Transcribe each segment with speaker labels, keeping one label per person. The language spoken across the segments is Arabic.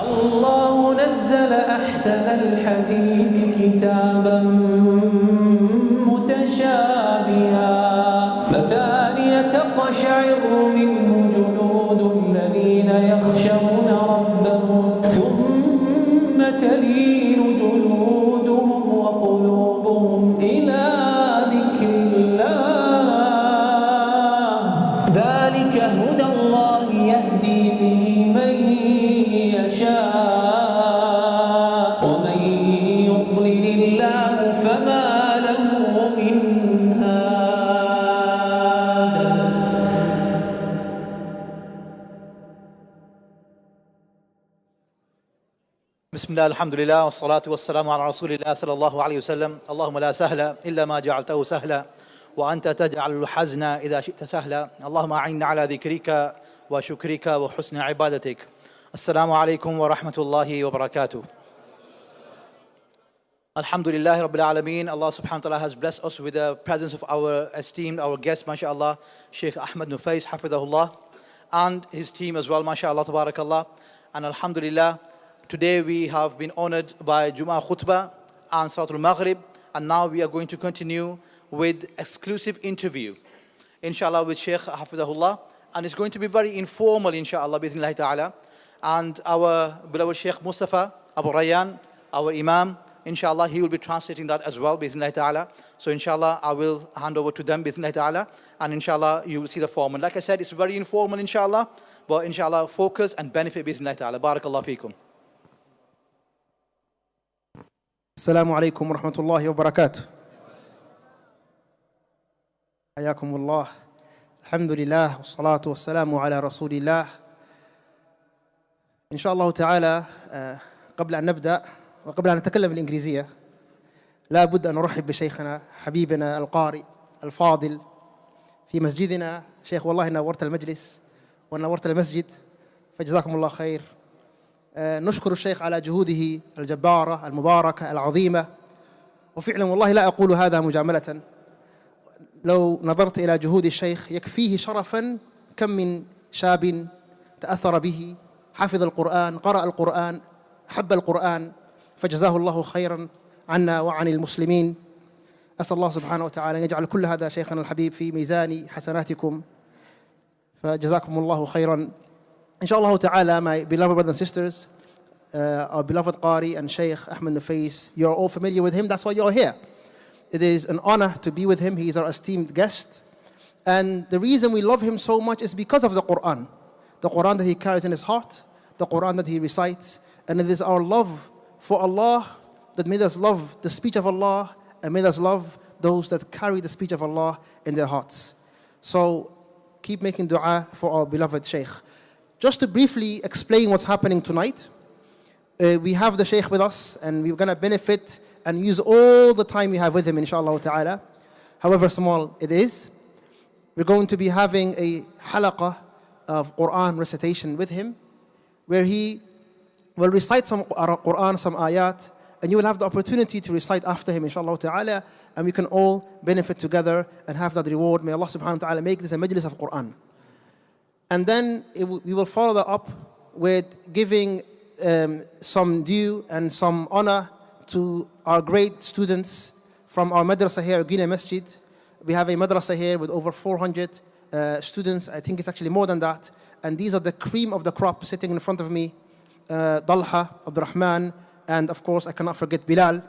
Speaker 1: الله نزل أحسن الحديث كتابا متشابها مثانية تقشعر منه جلود الذين يخشون ربهم ثم تلين جلودهم وقلوبهم إلى ذكر الله ذلك هدى الله يهدي به من يشاء ومن يضلل الله فما له من هاد.
Speaker 2: بسم الله الحمد لله والصلاة والسلام على رسول الله صلى الله عليه وسلم. اللهم لا سهل إلا ما جعلته سهلا وأنت تجعل الحزن إذا شئت سهلا. اللهم أعنا على ذكرك وشكرك وحسن عبادتك. السلام عليكم ورحمة الله وبركاته. Alhamdulillah Rabbil Alameen. Allah subhanahu wa ta'ala has blessed us with the presence of our esteemed, our guest, mashallah, Sheikh Ahmed Nufais, Hafidahullah, and his team as well, mashallah, tabarakallah. And alhamdulillah, today we have been honored by Jum'ah Khutbah and Salatul Maghrib, and now we are going to continue with exclusive interview, inshallah, with Sheikh Hafidahullah, and it's going to be very informal, inshallah, bismillah ta'ala. And our beloved Sheikh Mustafa Abu Rayyan, our Imam, inshallah, he will be translating that as well, bismillah ta'ala. So inshallah, I will hand over to them, bismillah ta'ala, and inshallah, you will see the form. And like I said, it's very informal, inshallah, but inshallah, focus and benefit, bismillah ta'ala. Barakallah feekum.
Speaker 3: السلام عليكم ورحمة الله وبركاته. حياكم الله. الحمد لله والصلاة والسلام على رسول الله. إن شاء الله تعالى قبل أن نبدأ وقبل أن نتكلم بالإنجليزية لا بد أن نرحب بشيخنا حبيبنا القارئ الفاضل في مسجدنا. شيخ والله نورت المجلس ونورت المسجد فجزاكم الله خير. نشكر الشيخ على جهوده الجبارة المباركة العظيمة، وفعلا والله لا أقول هذا مجاملة، لو نظرت إلى جهود الشيخ يكفيه شرفا كم من شاب تأثر به، حفظ القرآن، قرأ القرآن، أحب القرآن، فجزاه الله خيرا عنا وعن المسلمين. أسأل الله سبحانه وتعالى أن يجعل كل هذا شيخنا الحبيب في ميزان حسناتكم، فجزاكم الله خيرا. إن شاء الله تعالى, my beloved brothers and sisters, our beloved Qari and Sheikh Ahmed Nufais, you're all familiar with him, that's why you're here. It is an honor to be with him. He is our esteemed guest. And the reason we love him so much is because of the Quran that he carries in his heart, the Quran that he recites. And it is our love for Allah that made us love the speech of Allah and made us love those that carry the speech of Allah in their hearts. So keep making dua for our beloved Sheikh. Just to briefly explain what's happening tonight, we have the Sheikh with us and we're going to benefit and use all the time we have with him, inshallah ta'ala, however small it is. We're going to be having a halaqah of Quran recitation with him, where he will recite some Quran, some ayat, and you will have the opportunity to recite after him, inshallah ta'ala, and we can all benefit together and have that reward. May Allah subhanahu wa ta'ala make this a majlis of Quran. And then we will follow that up with giving some due and some honor to our great students from our madrasa here, Guinea Masjid. We have a madrasa here with over 400 students. I think it's actually more than that. And these are the cream of the crop sitting in front of me. Dalha, Abdurrahman, and of course I cannot forget Bilal.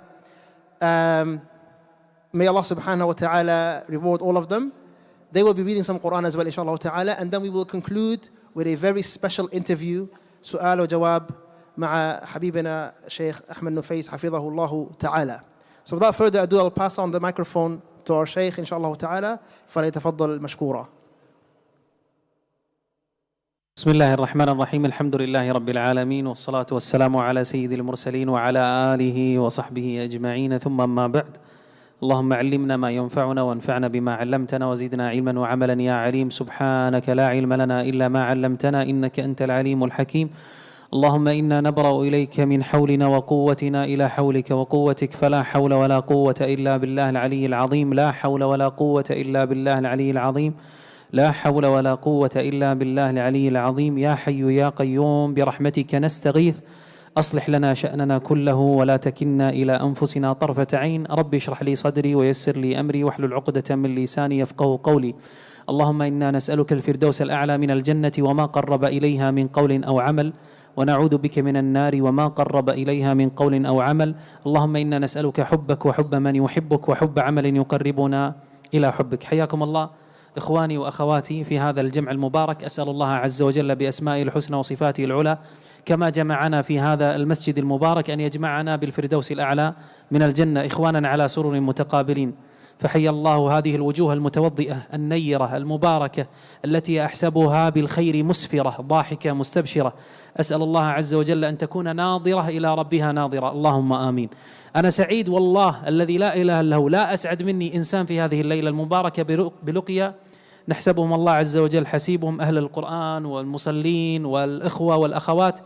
Speaker 3: May Allah subhanahu wa ta'ala reward all of them. They will be reading some Quran as well, inshallah ta'ala, and then we will conclude with a very special interview, سؤال وجواب مع حبيبنا Sheikh Ahmed Nufais حفظه الله تعالى. So without further ado, I'll pass on the microphone to our Sheikh, inshallah ta'ala, فليتفضل مشكورا.
Speaker 4: بسم الله الرحمن الرحيم. الحمد لله رب العالمين والصلاة والسلام على سيد المرسلين وعلى آله وصحبه أجمعين، ثم ما بعد. اللهم علمنا ما ينفعنا وانفعنا بما علمتنا وزدنا علما وعملا يا عليم. سبحانك لا علم لنا إلا ما علمتنا إنك أنت العليم الحكيم. اللهم إنا نبرأ إليك من حولنا وقوتنا إلى حولك وقوتك، فلا حول ولا قوة إلا بالله العلي العظيم. لا حول ولا قوة إلا بالله العلي العظيم. لا حول ولا قوة إلا بالله العلي العظيم. يا حي يا قيوم برحمتك نستغيث، أصلح لنا شأننا كله ولا تكلنا إلى أنفسنا طرفة عين. رب اشرح لي صدري ويسر لي أمري واحلل عقدة من لساني يفقه قولي. اللهم إنا نسألك الفردوس الأعلى من الجنة وما قرب إليها من قول أو عمل، ونعوذ بك من النار وما قرب إليها من قول أو عمل. اللهم إنا نسألك حبك وحب من يحبك وحب عمل يقربنا إلى حبك. حياكم الله إخواني وأخواتي في هذا الجمع المبارك. أسأل الله عز وجل بأسمائه الحسنى وصفاته العلى كما جمعنا في هذا المسجد المبارك أن يجمعنا بالفردوس الأعلى من الجنة إخوانا على سرر متقابلين. فحيا الله هذه الوجوه المتوضئة النيرة المباركة التي أحسبها بالخير مسفرة ضاحكة مستبشرة. أسأل الله عز وجل أن تكون ناظرة إلى ربها ناظرة، اللهم آمين. أنا سعيد والله الذي لا إله إلا هو، لا أسعد مني إنسان في هذه الليلة المباركة بلقيا نحسبهم الله عز وجل حسيبهم أهل القرآن والمصلين والإخوة والأخوات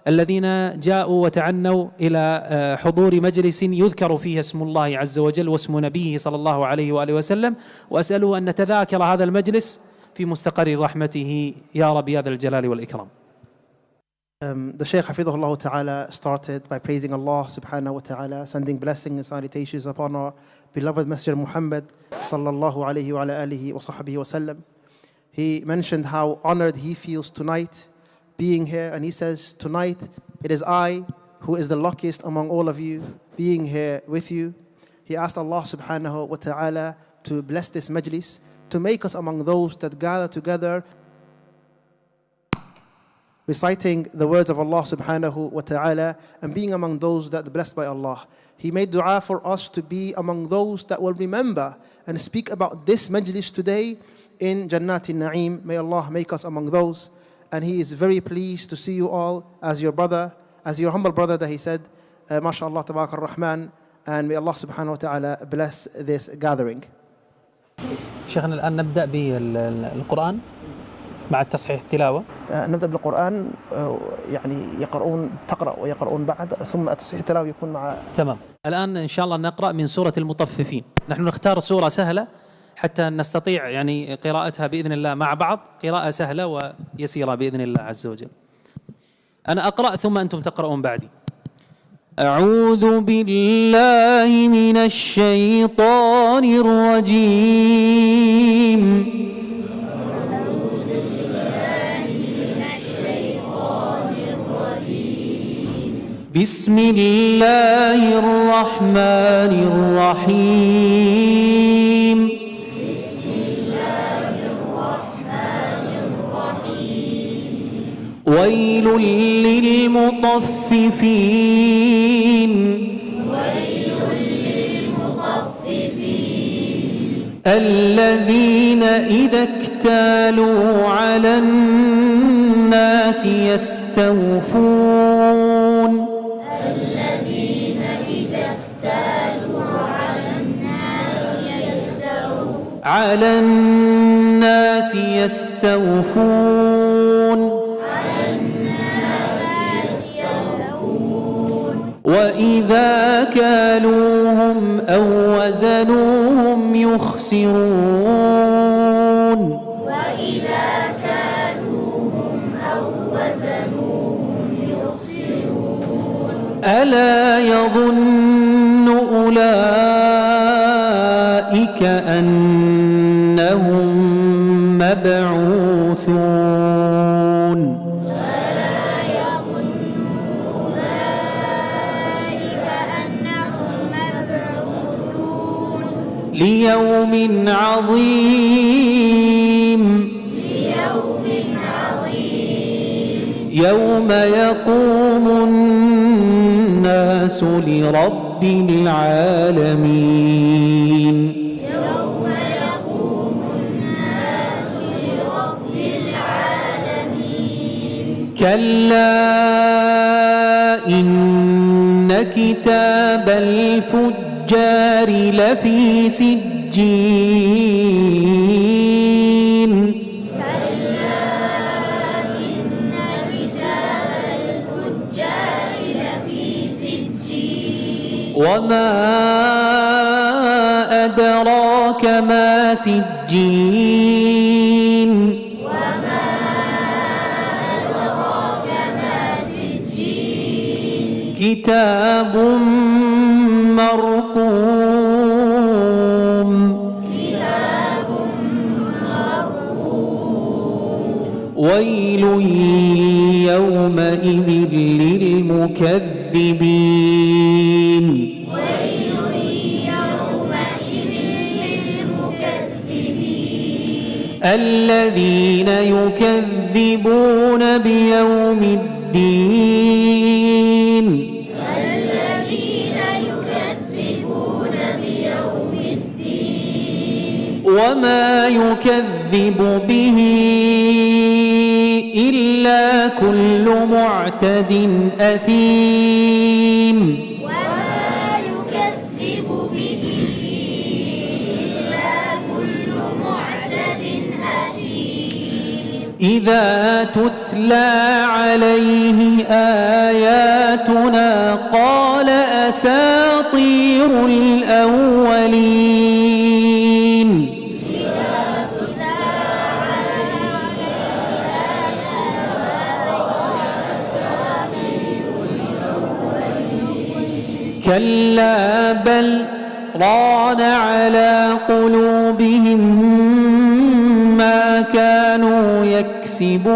Speaker 4: الذين جاءوا وتعنوا إلى حضور مجلس يذكر فيه اسم الله عز وجل واسم نبيه صلى الله عليه وآله وسلم. وأسأله أن نتذاكر هذا المجلس في مستقر رحمته يا رب يا ذا الجلال والإكرام.
Speaker 3: The Shaykh Hafidhullah Ta'ala started by praising Allah subhanahu wa ta'ala, sending blessings and salutations upon our beloved Messenger Muhammad sallallahu alayhi wa alihi wa sahbihi wa sallam. He mentioned how honored he feels tonight being here, and he says, tonight it is I who is the luckiest among all of you being here with you. He asked Allah subhanahu wa ta'ala to bless this majlis, to make us among those that gather together reciting the words of Allah subhanahu wa ta'ala and being among those that are blessed by Allah. He made dua for us to be among those that will remember and speak about this majlis today in Jannatin Na'im. May Allah make us among those. And he is very pleased to see you all as your brother, as your humble brother that he said, MashaAllah, Tabarak ar-Rahman, and may Allah subhanahu wa ta'ala bless this gathering.
Speaker 4: شيخنا الآن نبدأ بالقرآن مع التصحيح التلاوة.
Speaker 3: نبدأ بالقرآن، يعني تقرأ ويقرؤون بعد، ثم التصحيح التلاوة يكون مع.
Speaker 4: تمام. الآن إن شاء الله نقرأ من سورة المطففين. نحن نختار سورة سهلة حتى نستطيع يعني قراءتها بإذن الله مع بعض، قراءة سهلة ويسيرة بإذن الله عز وجل. أنا أقرأ ثم أنتم تقرؤون بعدي. أعوذ بالله من الشيطان الرجيم. بسم الله الرحمن الرحيم. بسم الله الرحمن الرحيم. ويل للمطففين. ويل للمطففين الذين إذا اكتالوا على الناس يستوفون. على الناس يستوفون. وإذا كالوهم أو وزنوهم يخسرون. وإذا كالوهم أو وزنوهم يخسرون. ألا يظن أولئك أنهم مبعوثون. ولا يظن أولئك أنهم مبعوثون ليوم عظيم. ليوم عظيم يوم يقوم الناس لرب العالمين. كلا إن كتاب الفجار لفي سجين. كلا إن كتاب الفجار لفي سجين. وما أدراك ما سجين. كتاب مرقوم ويل يومئذ للمكذبين الذين يكذبون بيوم الدين وما يكذب به إلا كل معتد أثيم إذا تتلى عليه آياتنا قال أساطير الأولين كلا بل ران على قلوبهم ما كانوا يكسبون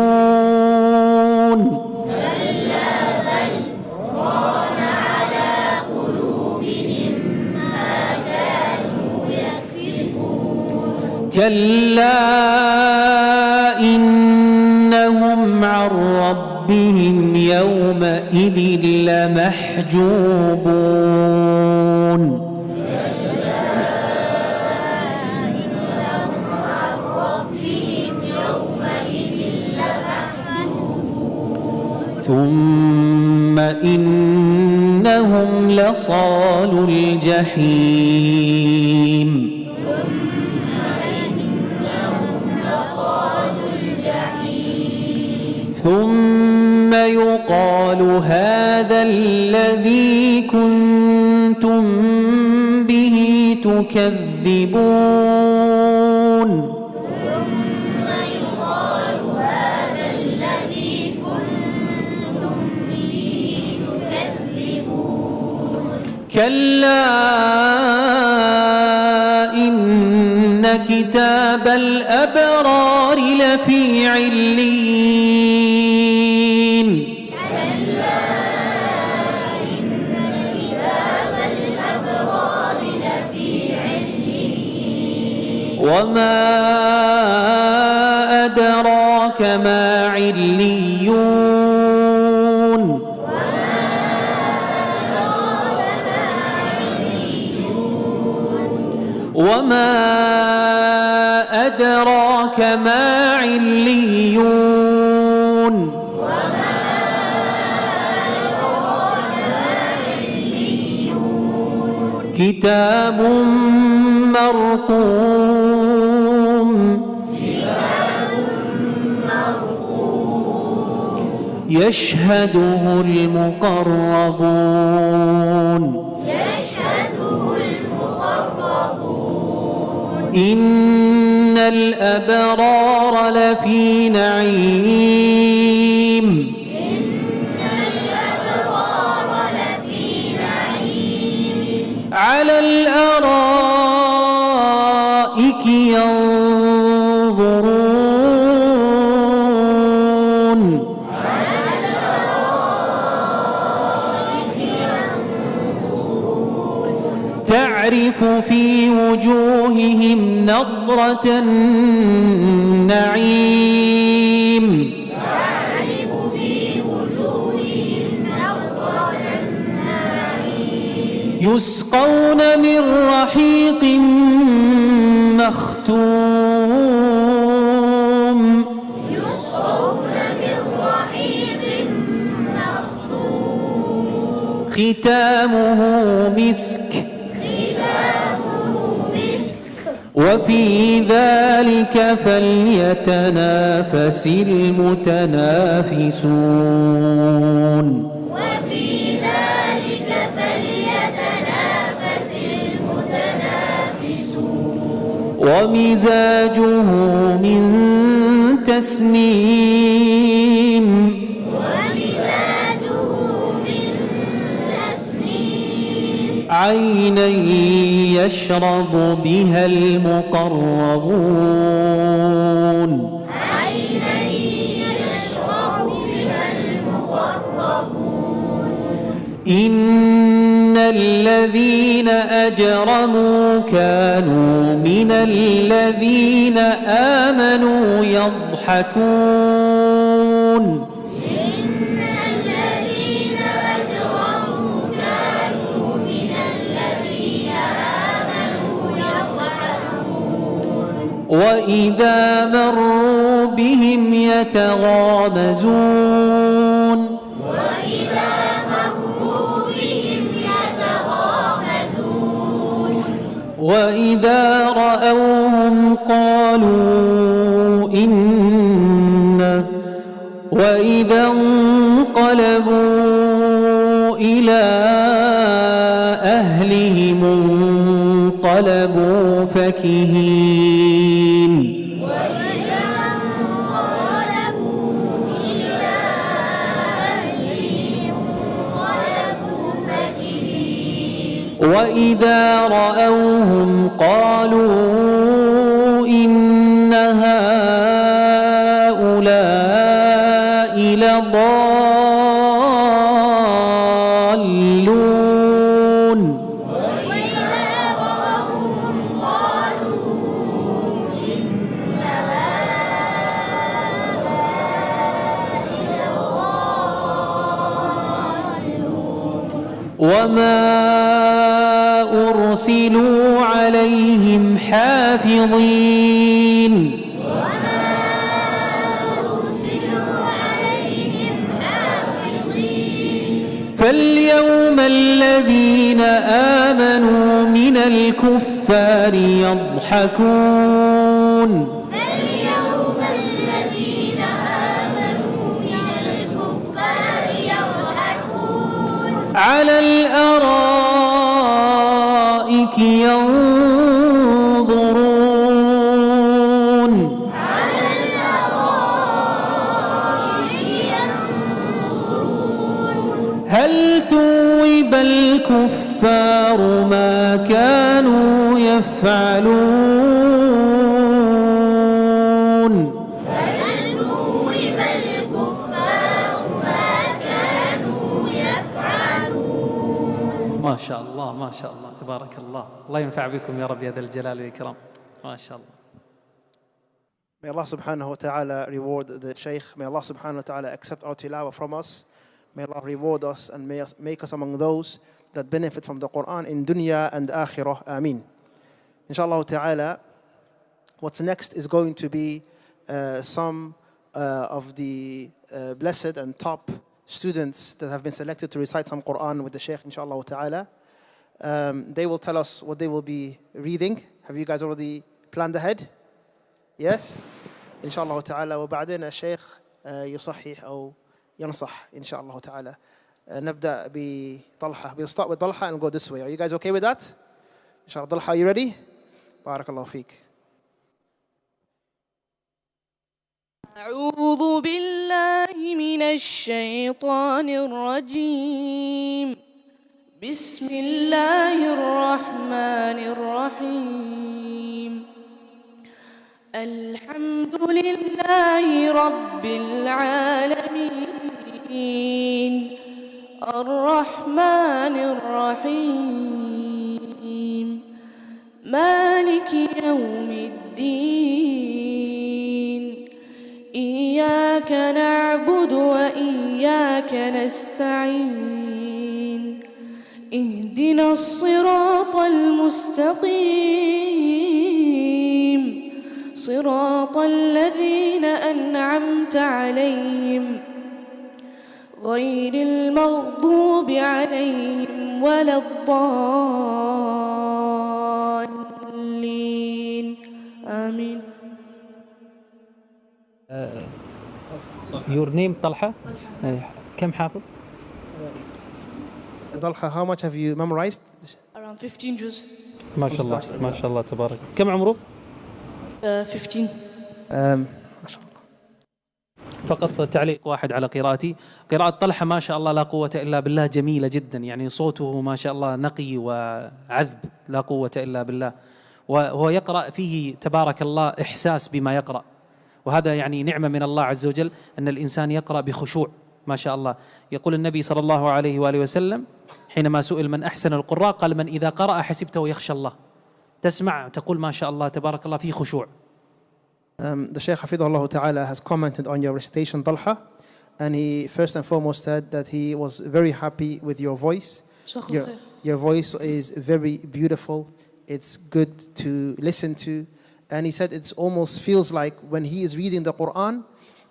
Speaker 4: كلا إنهم عن ربهم يومئذ لمحجوبون ثم إنهم لصالو الجحيم ثم يقال هذا الذي كنتم به تكذبون كلا إن كتاب الأبرار لفي عليين وما أدراك ما عليون وما أدراك ما عليون كتاب مرقوم يشهده المقربون إن الأبرار لفي نعيم على الأرائك ينظرون تعرف في وجوههم نضرة النعيم يسقون من رحيق مختوم ختامه مسك وفي ذلك فليتنافس المتنافسون ومزاجه من تسنيم عينا يشرب بها المقربون
Speaker 5: عينا يشرب بها المقربون
Speaker 4: إن الذين أجرموا كانوا من الذين آمنوا يضحكون
Speaker 5: إن الذين أجرموا كانوا من الذين آمنوا يضحكون
Speaker 4: وإذا مروا بهم يتغامزون
Speaker 5: وإذا مروا بهم يتغامزون
Speaker 4: وإذا رأوهم قالوا وإذا انقلبوا إلى أهلهم انقلبوا فكهين
Speaker 5: وإذا انقلبوا إلى أهلهم انقلبوا فكهين
Speaker 4: وإذا رأوهم قالوا إن هؤلاء لضالون
Speaker 5: وإذا رأوهم قالوا إن
Speaker 4: وما أرسلوا عليهم حافظين فاليوم الذين آمنوا من الكفار يضحكون
Speaker 5: فاليوم الذين آمنوا من الكفار يضحكون
Speaker 4: على الأرائك ينظرون
Speaker 5: على الأرائك ينظرون
Speaker 4: هل ثوب الكفار ما كانوا يفعلون
Speaker 5: هل ثوب الكفار ما كانوا يفعلون
Speaker 4: ما شاء الله ما شاء الله تبارك الله الله ينفع بكم يا رب يا ذا الجلال والإكرام ما شاء الله.
Speaker 3: May Allah subhanahu wa ta'ala reward the Shaykh. May Allah subhanahu wa ta'ala accept our tilawah from us. May Allah reward us and make us among those that benefit from the Quran in dunya and akhirah. Ameen. Inshallah ta'ala, what's next is going to be some of the blessed and top students that have been selected to recite some Quran with the Shaykh, inshallah ta'ala. They will tell us what they will be reading. Have you guys already planned ahead? Yes? inshallah ta'ala. وبعدين الشيخ يصحح أو ينصح inshallah ta'ala. نبدأ بطلحة. We'll start with Talha and go this way. Are you guys okay with that? Inshallah. Talha, are you ready? Barakallahu feek.
Speaker 6: أعوذ بالله من الشيطان الرجيم. بسم الله الرحمن الرحيم. الحمد لله رب العالمين الرحمن الرحيم مالك يوم الدين إياك نعبد وإياك نستعين اهدنا الصراط المستقيم صراط الذين أنعمت عليهم غير المغضوب عليهم ولا الضالين آمين.
Speaker 4: Your name طلحة؟ كم حافظ؟
Speaker 3: Talha, how much have you memorized?
Speaker 6: Around 15 juz.
Speaker 4: ما شاء الله ما شاء الله تبارك. كم عمره؟
Speaker 6: 15.
Speaker 3: ما شاء الله.
Speaker 4: فقط تعليق واحد على قراءتي. قراءة طلحة ما شاء الله لا قوة إلا بالله جميلة جدا، يعني صوته ما شاء الله نقي وعذب لا قوة إلا بالله، وهو يقرأ فيه تبارك الله إحساس بما يقرأ، وهذا يعني نعمة من الله عز وجل أن الإنسان يقرأ بخشوع ما شاء الله. يقول النبي صلى الله عليه وآله وسلم حينما سئل من أحسن القراء قال من إذا قرأ حسبته يخشى الله. تسمع تقول ما شاء الله تبارك الله فيه خشوع.
Speaker 3: The Shaykh Hafidhullah Ta'ala has commented on your recitation, Talha, and he first and foremost said that he was very happy with your voice. Your voice is very beautiful, it's good to listen to, and he said it almost feels like when he is reading the Quran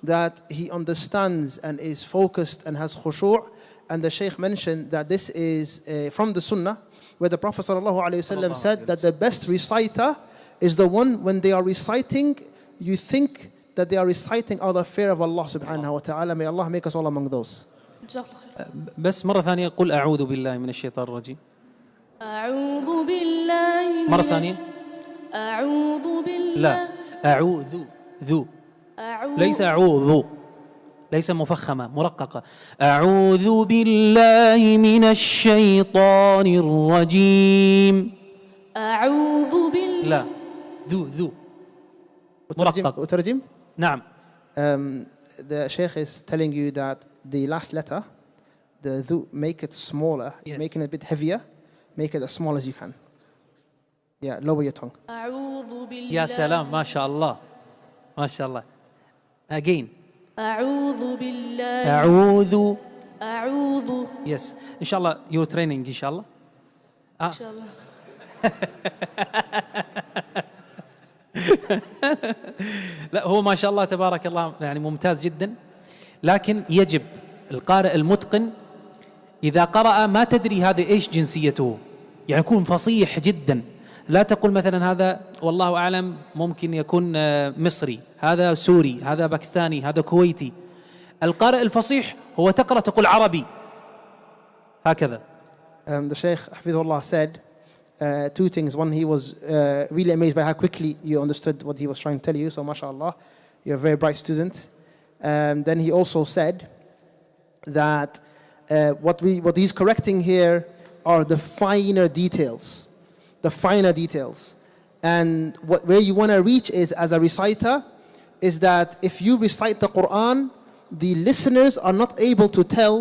Speaker 3: that he understands and is focused and has khushu'. And the Shaykh mentioned that this is from the Sunnah, where the Prophet ﷺ said that the best reciter is the one when they are reciting, you think that they are reciting out of fear of Allah subhanahu wa ta'ala. May Allah make us all among those.
Speaker 4: بس مرة ثانية قل أعوذ بالله من الشيطان الرجيم.
Speaker 6: أعوذ بالله
Speaker 4: مرة ثانية.
Speaker 6: أعوذ بالله.
Speaker 4: لا أعوذ ذو ليس أعوذ، ليس مفخمة مرققة. أعوذ بالله من الشيطان الرجيم.
Speaker 6: أعوذ بالله.
Speaker 4: لا ذو مرقق.
Speaker 3: أترجم؟
Speaker 4: نعم.
Speaker 3: The Shaykh is telling you that the last letter, the dhu, make it smaller,
Speaker 4: Yes.
Speaker 3: making it a bit heavier, make it as small as you can. Yeah, lower your tongue.
Speaker 6: أعوذ بالله.
Speaker 4: يا سلام ما شاء الله ما شاء الله. Again.
Speaker 6: أعوذ بالله.
Speaker 4: أعوذ. Yes. إن شاء الله your training إن شاء الله.
Speaker 6: إن شاء الله.
Speaker 4: لا هو ما شاء الله تبارك الله يعني ممتاز جدا، لكن يجب القارئ المتقن إذا قرأ ما تدري هذا إيش جنسيته، يعني يكون فصيح جدا. لا تقول مثلا هذا والله أعلم ممكن يكون مصري، هذا سوري، هذا باكستاني، هذا كويتي. القارئ الفصيح هو تقرأ تقول عربي هكذا.
Speaker 3: The Shaykh Hafidhullah said two things. One, he was really amazed by how quickly you understood what he was trying to tell you. So, mashallah, you're a very bright student. Then he also said that what he's correcting here are the finer details. The finer details. And where you want to reach is, as a reciter, is that if you recite the Quran, the listeners are not able to tell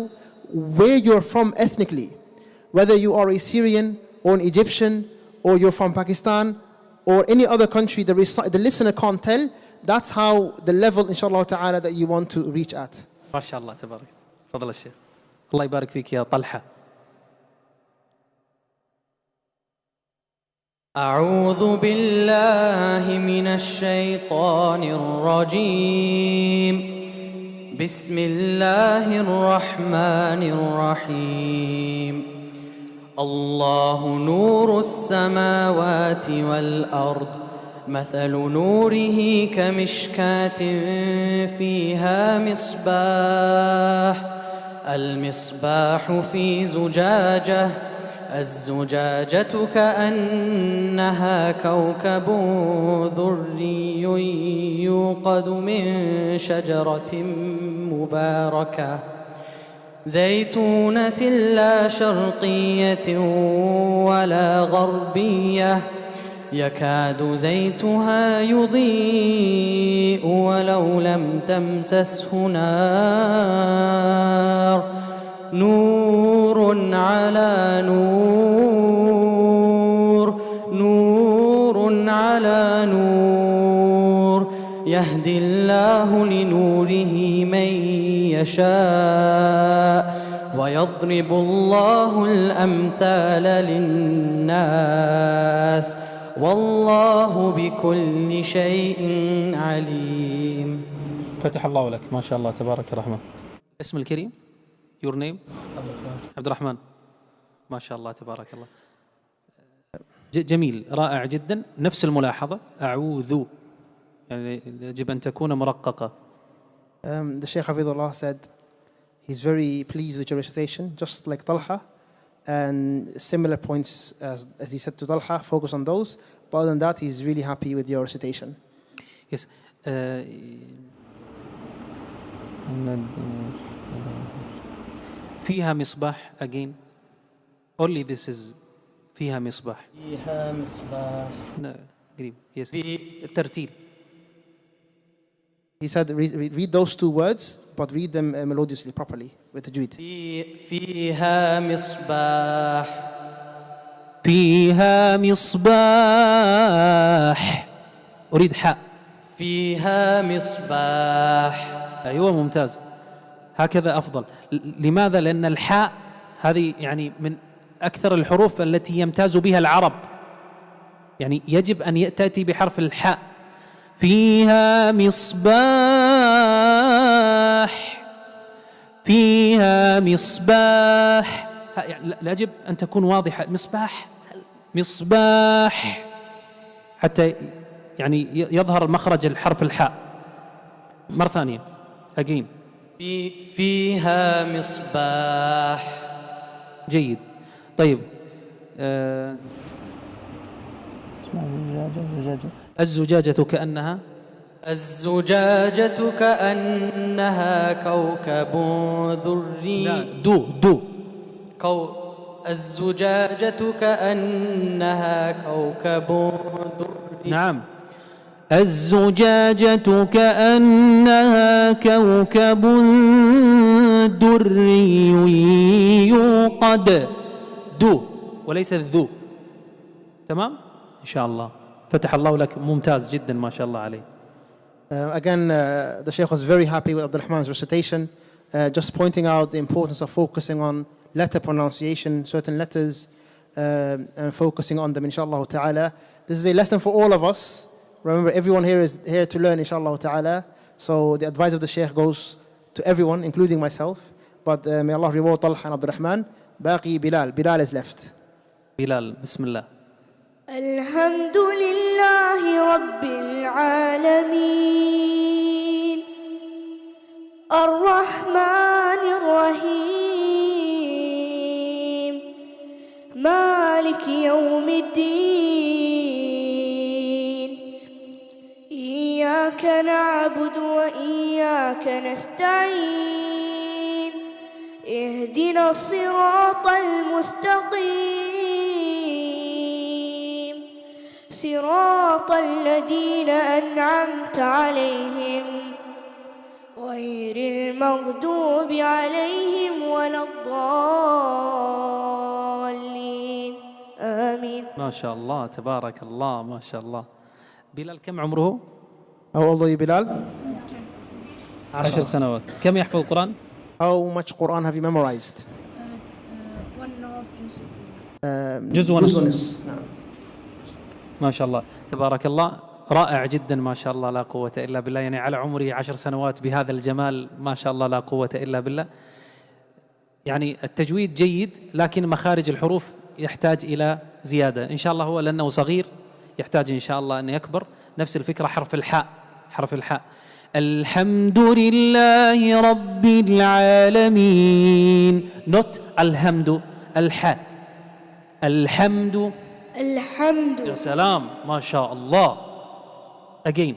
Speaker 3: where you're from ethnically. Whether you are a Syrian or an Egyptian, or you're from Pakistan, or any other country, the listener can't tell. That's how the level, inshallah ta'ala, that you want to reach at.
Speaker 4: ما شاء الله تبارك. تفضل الشيخ. الله يبارك فيك يا طلحة.
Speaker 1: أعوذ بالله من الشيطان الرجيم. بسم الله الرحمن الرحيم. الله نور السماوات والأرض، مثل نوره كمشكاة فيها مصباح، المصباح في زجاجة، الزجاجة كأنها كوكب دري يوقد من شجرة مباركة زيتونة لا شرقية ولا غربية، يكاد زيتها يضيء ولو لم تمسسه نار، نور على نور، نور على نور، يهدي الله لنوره من يشاء ويضرب الله الأمثال للناس والله بكل شيء عليم.
Speaker 4: فتح الله لك ما شاء الله تبارك الرحمن. اسم الكريم your name عبد الرحمن. ما شاء الله تبارك الله. جميل رائع جدا. نفس الملاحظة أعوذ يعني يجب أن تكون مرققة.
Speaker 3: The Shaykh Hafidhullah said he's very pleased with your recitation, just like Talha, and similar points as he said to Talha, focus on those. But other than that, he's really happy with your recitation.
Speaker 4: Yes. فيها مصباح again. Only this is فيها مصباح.
Speaker 1: فيها مصباح.
Speaker 4: قريب. Yes. الترتيل.
Speaker 3: He said, read those two words, but read them melodiously, properly, with tajweed.
Speaker 1: فيها مصباح.
Speaker 4: فيها مصباح. أريد حاء.
Speaker 1: فيها مصباح.
Speaker 4: أيوة ممتاز، هكذا أفضل. لماذا؟ لأن الحاء هذه يعني من أكثر الحروف التي يمتاز بها العرب، يعني يجب أن تأتي بحرف الحاء. فيها مصباح. فيها مصباح، يعني يجب أن تكون واضحة. مصباح مصباح، حتى يعني يظهر مخرج الحرف الحاء. مرة ثانية again.
Speaker 1: فيها مصباح.
Speaker 4: جيد. طيب الزجاجة كأنها.
Speaker 1: الزجاجة كأنها كوكب دري.
Speaker 4: لا دو
Speaker 1: الزجاجة كأنها كوكب دري.
Speaker 4: نعم، الزجاجة كأنها كوكب دري يوقد. دو وليس الذو. تمام إن شاء الله. فتح الله لك، ممتاز جدا ما شاء الله عليه.
Speaker 3: Again, the Shaykh was very happy with Abdul Rahman's recitation, just pointing out the importance of focusing on letter pronunciation, certain letters, and focusing on them, inshallah ta'ala. This is a lesson for all of us. Remember, everyone here is here to learn, inshallah ta'ala. So the advice of the Shaykh goes to everyone, including myself. But may Allah reward Talha and Abdul Rahman. Baqi Bilal. Bilal is left.
Speaker 4: بلال بسم الله.
Speaker 5: الحمد لله رب العالمين الرحمن الرحيم مالك يوم الدين إياك نعبد وإياك نستعين اهدنا الصراط المستقيم صراط الذين أنعمت عليهم غير المغضوب عليهم ولا الضالين آمين.
Speaker 4: ما شاء الله تبارك الله ما شاء الله. بلال كم عمره؟
Speaker 3: How old are you, Bilal?
Speaker 4: 10 سنوات. كم يحفظ القرآن؟
Speaker 3: How much Quran have you memorized?
Speaker 4: جزء ونصف.
Speaker 3: نعم.
Speaker 4: ما شاء الله تبارك الله، رائع جدا ما شاء الله لا قوة إلا بالله. يعني على عمري 10 سنوات بهذا الجمال ما شاء الله لا قوة إلا بالله. يعني التجويد جيد، لكن مخارج الحروف يحتاج إلى زيادة إن شاء الله. هو لأنه صغير يحتاج إن شاء الله أن يكبر. نفس الفكرة حرف الحاء. حرف الحاء. الحمد لله رب العالمين. not الحمد، الحاء. الحمد.
Speaker 5: الحمد.
Speaker 4: يا سلام ما شاء الله. again.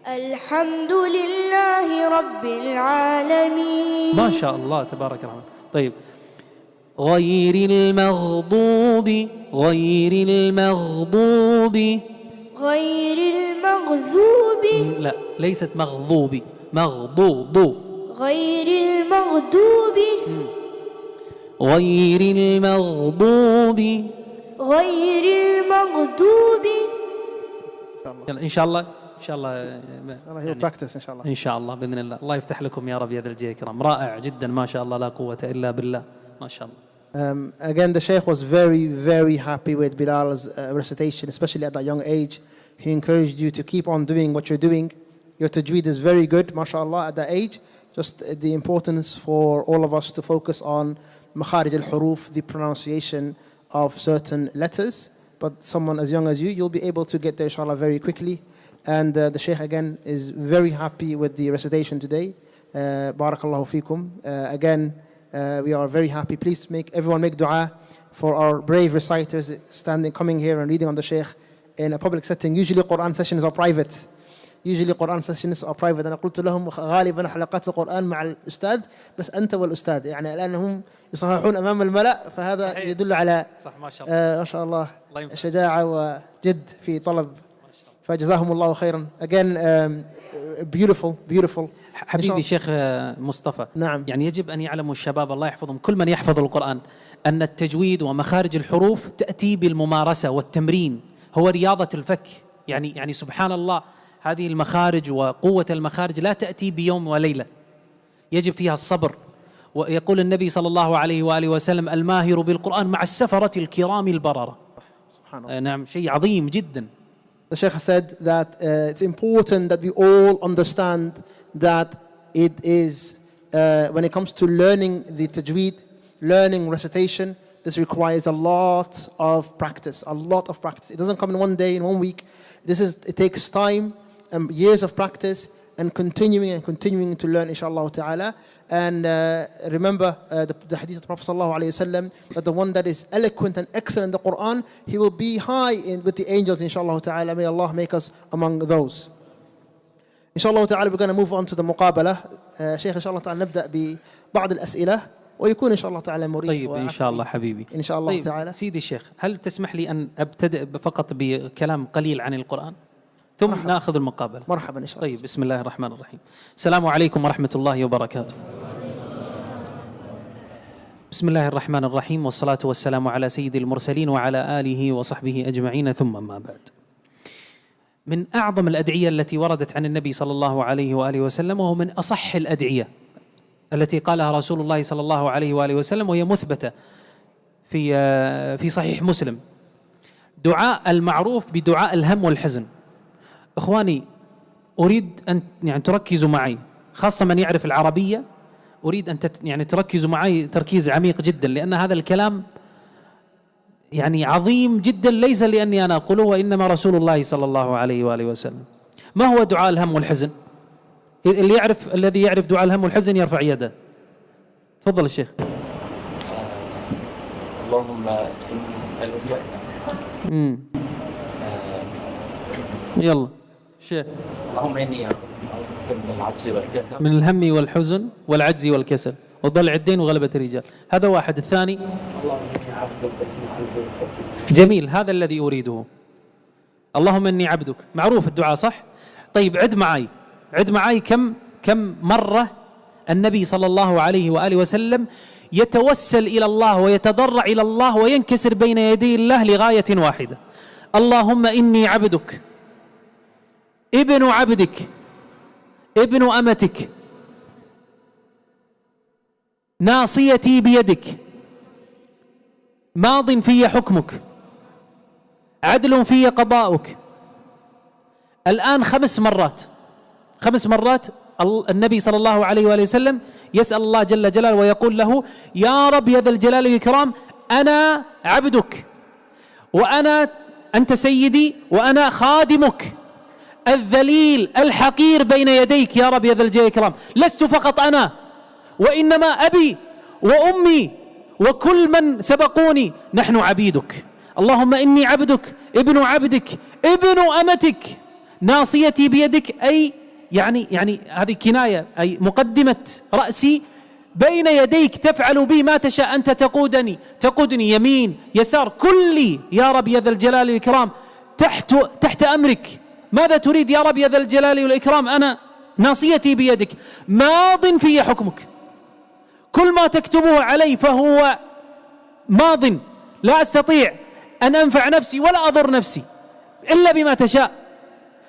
Speaker 5: الحمد لله رب العالمين.
Speaker 4: ما شاء الله تبارك الرحمن. طيب غير المغضوب. غير المغضوب.
Speaker 5: غير المغضوب.
Speaker 4: لا ليست مغضوب، مغضوض.
Speaker 5: غير المغضوب.
Speaker 4: غير المغضوب.
Speaker 5: غير المغضوب.
Speaker 4: يلا إن شاء الله إن شاء الله
Speaker 3: He'll practice, inshallah.
Speaker 4: إن شاء الله بإذن الله. الله يفتح لكم يا رب يا ذا الجلال الكرام. رائع جدا ما شاء الله لا قوة إلا بالله ما شاء الله.
Speaker 3: Again, the Shaykh was very happy with Bilal's recitation, especially at that young age. He encouraged you to keep on doing what you're doing. Your tajweed is very good, mashallah, at that age. Just the importance for all of us to focus on makharij al-huruf, the pronunciation of certain letters. But someone as young as you, you'll be able to get there, inshallah, very quickly. And the Shaykh, again, is very happy with the recitation today. Barakallahu feekum. Again, we are very happy. Please everyone make dua for our brave reciters coming here and reading on the Shaykh in a public setting. Usually Quran sessions are private. usually Quran sessions are private. أنا قلت لهم غالبا حلقات القرآن مع الأستاذ بس أنت والأستاذ، يعني الآن هم يصححون أمام الملأ، فهذا يدل على
Speaker 4: صح ما شاء الله
Speaker 3: ما شاء الله
Speaker 4: الله ينفع.
Speaker 3: شجاعة وجد في طلب، فجزاهم الله خيرا. Again beautiful.
Speaker 4: حبيبي شيخ مصطفى،
Speaker 3: نعم.
Speaker 4: يعني يجب أن يعلموا الشباب الله يحفظهم، كل من يحفظ القرآن، أن التجويد ومخارج الحروف تأتي بالممارسة والتمرين، هو رياضة الفك. يعني سبحان الله، هذه المخارج وقوة المخارج لا تأتي بيوم وليلة، يجب فيها الصبر. ويقول النبي صلى الله عليه وآله وسلم: الماهر بالقرآن مع السفرة الكرام البررة.
Speaker 3: سبحان الله.
Speaker 4: نعم، شيء عظيم جدا.
Speaker 3: The Sheikh has said that it's important that we all understand that it is when it comes to learning the tajweed, learning recitation, this requires a lot of practice, It doesn't come in one day, in 1 week. It takes time and years of practice and continuing to learn, inshallah ta'ala. And remember the hadith of the Prophet sallallahu alayhi wasallam, that the one that is eloquent and excellent in the Quran, he will be high with the angels, inshallah ta'ala. May Allah make us among those. Inshallah ta'ala, we're going to move on to the muqabala. Shaykh, inshallah ta'ala, نبدأ ببعض الأسئلة ويكون إن شاء الله تعالى مريح.
Speaker 4: طيب إن شاء الله حبيبي.
Speaker 3: إن شاء الله
Speaker 4: طيب
Speaker 3: تعالى.
Speaker 4: سيدي الشيخ، هل تسمح لي أن أبتدئ فقط بكلام قليل عن القرآن ثم
Speaker 3: مرحبا.
Speaker 4: نأخذ المقابلة؟
Speaker 3: مرحبا إن شاء الله.
Speaker 4: طيب بسم الله الرحمن الرحيم. السلام عليكم ورحمة الله وبركاته. بسم الله الرحمن الرحيم، والصلاة والسلام على سيد المرسلين وعلى آله وصحبه أجمعين، ثم ما بعد. من أعظم الأدعية التي وردت عن النبي صلى الله عليه وآله وسلم، وهو من أصح الأدعية التي قالها رسول الله صلى الله عليه وآله وسلم، وهي مثبتة في صحيح مسلم، دعاء المعروف بدعاء الهم والحزن. إخواني، أريد أن يعني تركزوا معي، خاصة من يعرف العربية، أريد أن يعني تركزوا معي تركيز عميق جدا، لأن هذا الكلام يعني عظيم جدا، ليس لأني أنا أقوله وإنما رسول الله صلى الله عليه وآله وسلم. ما هو دعاء الهم والحزن؟ الذي يعرف دعاء الهم والحزن يرفع يده. تفضل الشيخ.
Speaker 1: اللهم إني أسألك
Speaker 4: يلا شيخ.
Speaker 1: اللهم إني أعوذ من العجز والكسل،
Speaker 4: من الهم والحزن والعجز والكسل وضلع الدين وغلبة الرجال. هذا واحد. الثاني
Speaker 1: اللهم إني عبدك
Speaker 4: جميل، هذا الذي أريده. اللهم إني عبدك، معروف الدعاء صح؟ طيب عد معي كم مرة النبي صلى الله عليه وآله وسلم يتوسل إلى الله ويتضرع إلى الله وينكسر بين يدي الله لغاية واحدة: اللهم إني عبدك ابن عبدك ابن أمتك ناصيتي بيدك ماض في حكمك عدل في قضاؤك. الآن 5 مرات النبي صلى الله عليه وآله وسلم يسأل الله جل جلاله ويقول له: يا رب يا ذا الجلال والإكرام، أنا عبدك، أنت سيدي وأنا خادمك الذليل الحقير بين يديك يا رب يا ذا الجلال والإكرام. لست فقط أنا، وإنما أبي وأمي وكل من سبقوني، نحن عبيدك. اللهم إني عبدك ابن عبدك ابن أمتك ناصيتي بيدك، أي يعني هذه كناية، أي مقدمة رأسي بين يديك تفعل بي ما تشاء، أنت تقودني يمين يسار، كلي يا رب يا ذا الجلال والإكرام تحت أمرك. ماذا تريد يا رب يا ذا الجلال والإكرام؟ أنا ناصيتي بيدك ماض في حكمك، كل ما تكتبه علي فهو ماض، لا أستطيع أن أنفع نفسي ولا أضر نفسي إلا بما تشاء.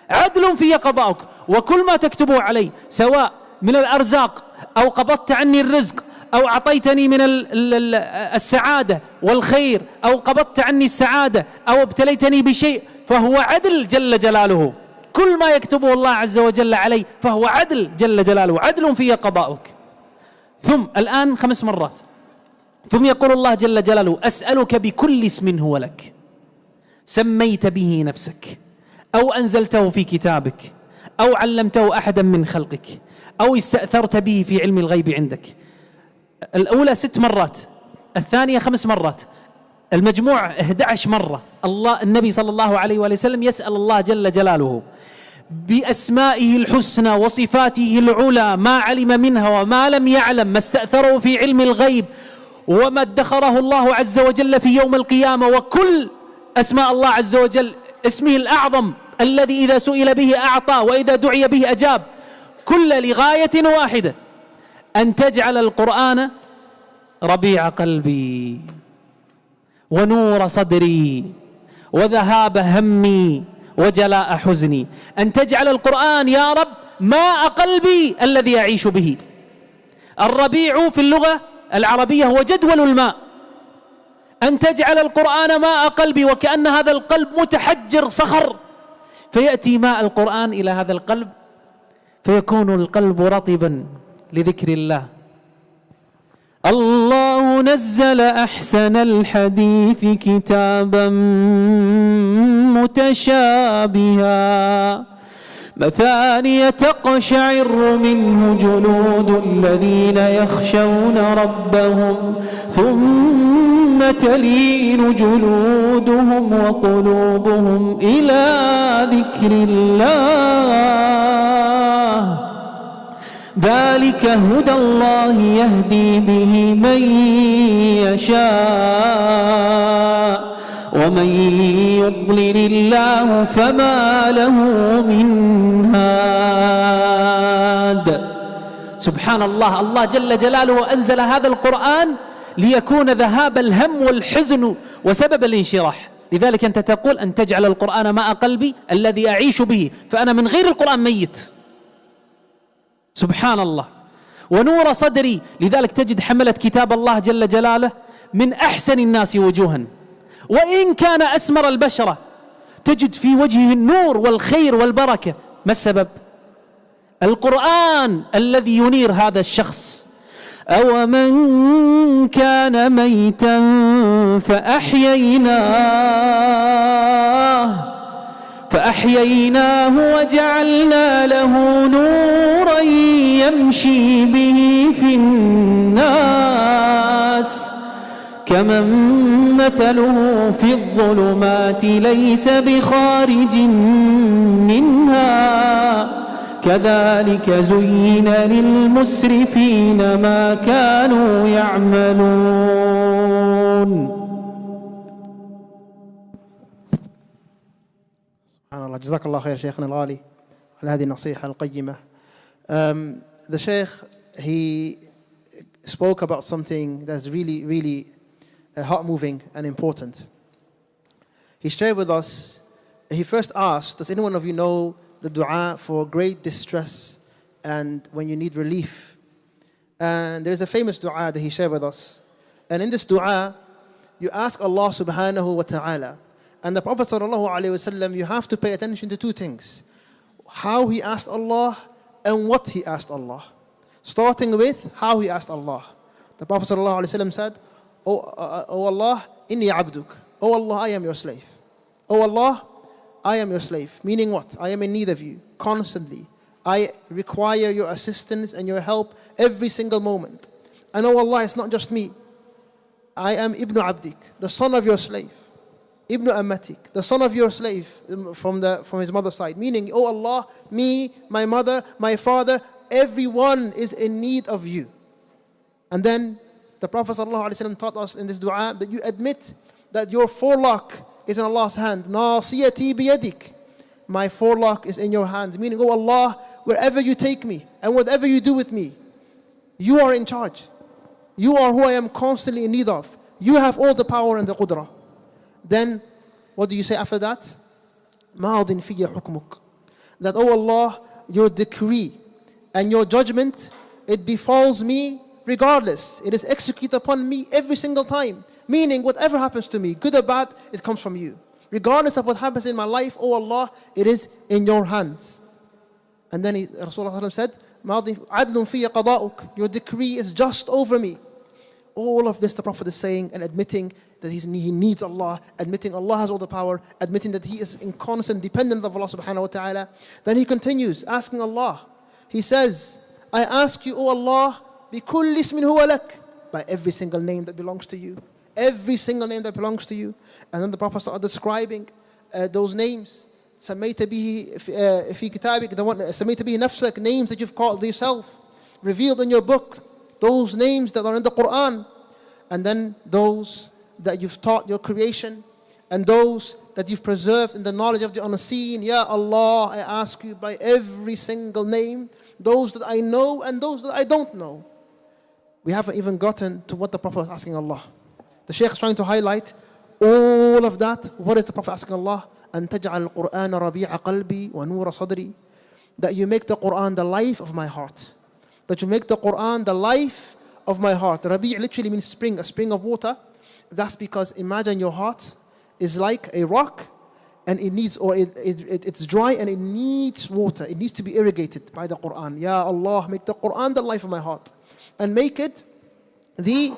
Speaker 4: عدل في قضاؤك، وكل ما تكتبه علي سواء من الأرزاق أو قبضت عني الرزق أو أعطيتني من السعادة والخير أو قبضت عني السعادة أو ابتليتني بشيء فهو عدل جل جلاله. كل ما يكتبه الله عز وجل علي فهو عدل جل جلاله، عدل في قضاؤك. ثم الآن 5 مرات، ثم يقول الله جل جلاله: أسألك بكل اسم هو لك سميت به نفسك أو أنزلته في كتابك أو علمته أحدا من خلقك أو استأثرت به في علم الغيب عندك. الأولى 6 مرات، الثانية 5 مرات، المجموع 11 مرة. النبي صلى الله عليه وآله وسلم يسأل الله جل جلاله بأسمائه الحسنى وصفاته العلى، ما علم منها وما لم يعلم، ما استأثره في علم الغيب وما ادخره الله عز وجل في يوم القيامة، وكل أسماء الله عز وجل، اسمه الأعظم الذي إذا سئل به أعطى وإذا دعي به أجاب، كل لغاية واحدة: أن تجعل القرآن ربيع قلبي ونور صدري وذهاب همي وجلاء حزني. أن تجعل القرآن يا رب ماء قلبي الذي أعيش به. الربيع في اللغة العربية هو جدول الماء. أن تجعل القرآن ماء قلبي، وكأن هذا القلب متحجر صخر، فيأتي ماء القرآن إلى هذا القلب فيكون القلب رطبا لذكر الله. الله نزل أحسن الحديث كتابا متشابها مثانية تقشعر منه جلود الذين يخشون ربهم ثم تلين جلودهم وقلوبهم إلى ذكر الله ذلك هدى الله يهدي به من يشاء ومن يضلل الله فما له من هاد. سبحان الله، الله جل جلاله أنزل هذا القرآن ليكون ذهاب الهم والحزن وسبب الانشراح. لذلك أنت تقول أن تجعل القرآن ماء قلبي الذي أعيش به، فأنا من غير القرآن ميت. سبحان الله. ونور صدري، لذلك تجد حملة كتاب الله جل جلاله من أحسن الناس وجوها، وإن كان أسمر البشرة تجد في وجهه النور والخير والبركة. ما السبب؟ القرآن الذي ينير هذا الشخص. أو من كان ميتا فأحييناه وجعلنا له نورا يمشي به في الناس كمن مثله في الظلمات ليس بخارج منها كذلك زين للمسرفين ما كانوا يعملون.
Speaker 3: سبحان الله. جزاك الله خير شيخنا الغالي على هذه النصيحة القيمة. The Sheikh, he spoke about something that's really heart-moving and important. He shared with us, he first asked, does anyone of you know the dua for great distress and when you need relief? And there's a famous dua that he shared with us. And in this dua, you ask Allah subhanahu wa ta'ala. And the Prophet sallallahu alayhi wa sallam, you have to pay attention to two things: how he asked Allah and what he asked Allah. Starting with how he asked Allah. The Prophet sallallahu alayhi wa sallam said, Oh Allah, inni abduk. Oh Allah, I am your slave. Oh Allah, I am your slave. Meaning what? I am in need of you constantly. I require your assistance and your help every single moment. And oh Allah, it's not just me. I am Ibn Abdik, the son of your slave. Ibn Ammatik, the son of your slave from his mother's side. Meaning, oh Allah, me, my mother, my father, everyone is in need of you. And then the Prophet ﷺ taught us in this dua that you admit that your forelock is in Allah's hand. Nasiyati biyadik. My forelock is in your hands. Meaning, oh Allah, wherever you take me and whatever you do with me, you are in charge. You are who I am constantly in need of. You have all the power and the qudra. Then, what do you say after that? Ma'adin fiyya hukmuk. That, oh Allah, your decree and your judgment, it befalls me regardless. It is executed upon me every single time. Meaning, whatever happens to me, good or bad, it comes from you. Regardless of what happens in my life, oh Allah, it is in your hands. And then Rasulullah said, Ma'adin adlun fiyya qada'uk. Your decree is just over me. All of this the Prophet is saying and admitting that he needs Allah, admitting Allah has all the power, admitting that he is in constant dependence of Allah subhanahu wa ta'ala. Then he continues asking Allah. He says, I ask you, O Allah, بِكُلِّ اسْمٍ هُوَ لَكَ, by every single name that belongs to you. Every single name that belongs to you. And then the Prophet started describing those names. سميت به في كتابك, the one سميت به نفسك, names that you've called yourself, revealed in your book, those names that are in the Quran, and then those that you've taught your creation, and those that you've preserved in the knowledge of the unseen. Ya Allah, I ask you by every single name, those that I know and those that I don't know. We haven't even gotten to what the Prophet was asking Allah. The Shaykh is trying to highlight all of that. What is the Prophet asking Allah? أن تجعل القرآن ربيع قلبي ونور صدري. That you make the Quran the life of my heart. That you make the Quran the life of my heart. Rabi' literally means spring, a spring of water. That's because imagine your heart is like a rock, and it needs, or it's dry and it needs water. It needs to be irrigated by the Quran. Ya Allah, make the Quran the life of my heart, and make it the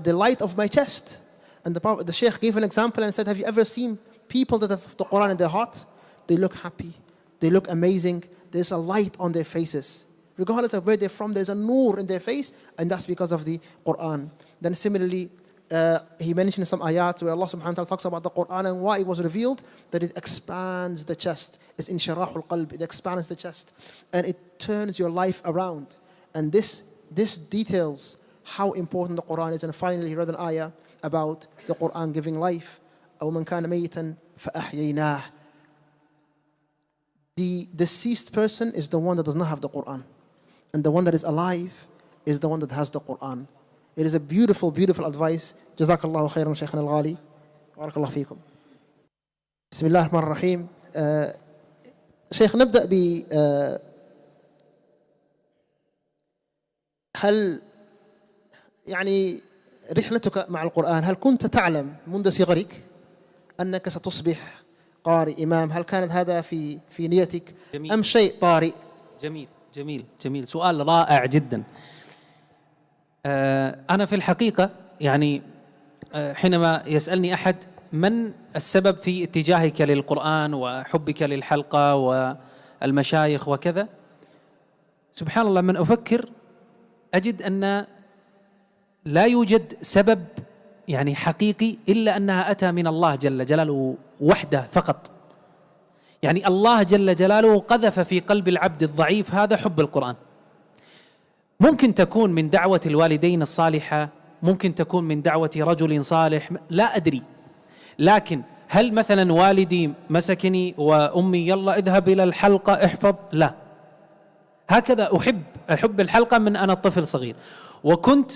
Speaker 3: light of my chest. And the Shaykh gave an example and said, have you ever seen people that have the Quran in their heart? They look happy, they look amazing, there's a light on their faces. Regardless of where they're from, there's a nur in their face, and that's because of the Quran. Then similarly, he mentioned some ayat where Allah subhanahu wa ta'ala talks about the Quran and why it was revealed, that it expands the chest. It's inshirahul qalb, it expands the chest, and it turns your life around. And this details how important the Quran is. And finally, he read an ayah about the Quran giving life. أو من كان ميتا فأحييناه. The deceased person is the one that does not have the Quran, and the one that is alive is the one that has the Quran. It is a beautiful, beautiful advice. Jazakallahu khairan Shaykhana al-Ghali. Barakallahu feekum. بسم الله الرحمن الرحيم. شيخ, نبدأ ب هل يعني رحلتك مع القرآن، هل كنت تعلم منذ صغرك أنك ستصبح قارئ إمام؟ هل كانت هذا في نيتك
Speaker 4: جميل.
Speaker 3: أم شيء طارئ؟
Speaker 4: جميل جميل جميل، سؤال رائع جدا. أنا في الحقيقة يعني حينما يسألني أحد من السبب في اتجاهك للقرآن وحبك للحلقة والمشايخ وكذا، سبحان الله من أفكر أجد أن لا يوجد سبب يعني حقيقي إلا أنها أتى من الله جل جلاله وحده فقط. يعني الله جل جلاله قذف في قلب العبد الضعيف هذا حب القرآن. ممكن تكون من دعوة الوالدين الصالحة، ممكن تكون من دعوة رجل صالح، لا أدري، لكن هل مثلا والدي مسكني وأمي يلا اذهب إلى الحلقة احفظ؟ لا، هكذا أحب الحلقة من أنا طفل صغير. وكنت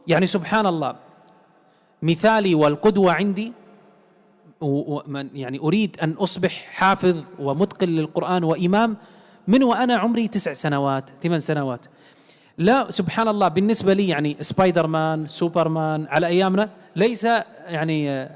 Speaker 4: يعني سبحان الله مثالي والقدوة عندي، يعني أريد أن أصبح حافظ ومتقن للقرآن وإمام من وأنا عمري 9 سنوات 8 سنوات. لا سبحان الله بالنسبة لي يعني سبايدر مان سوبرمان على أيامنا ليس يعني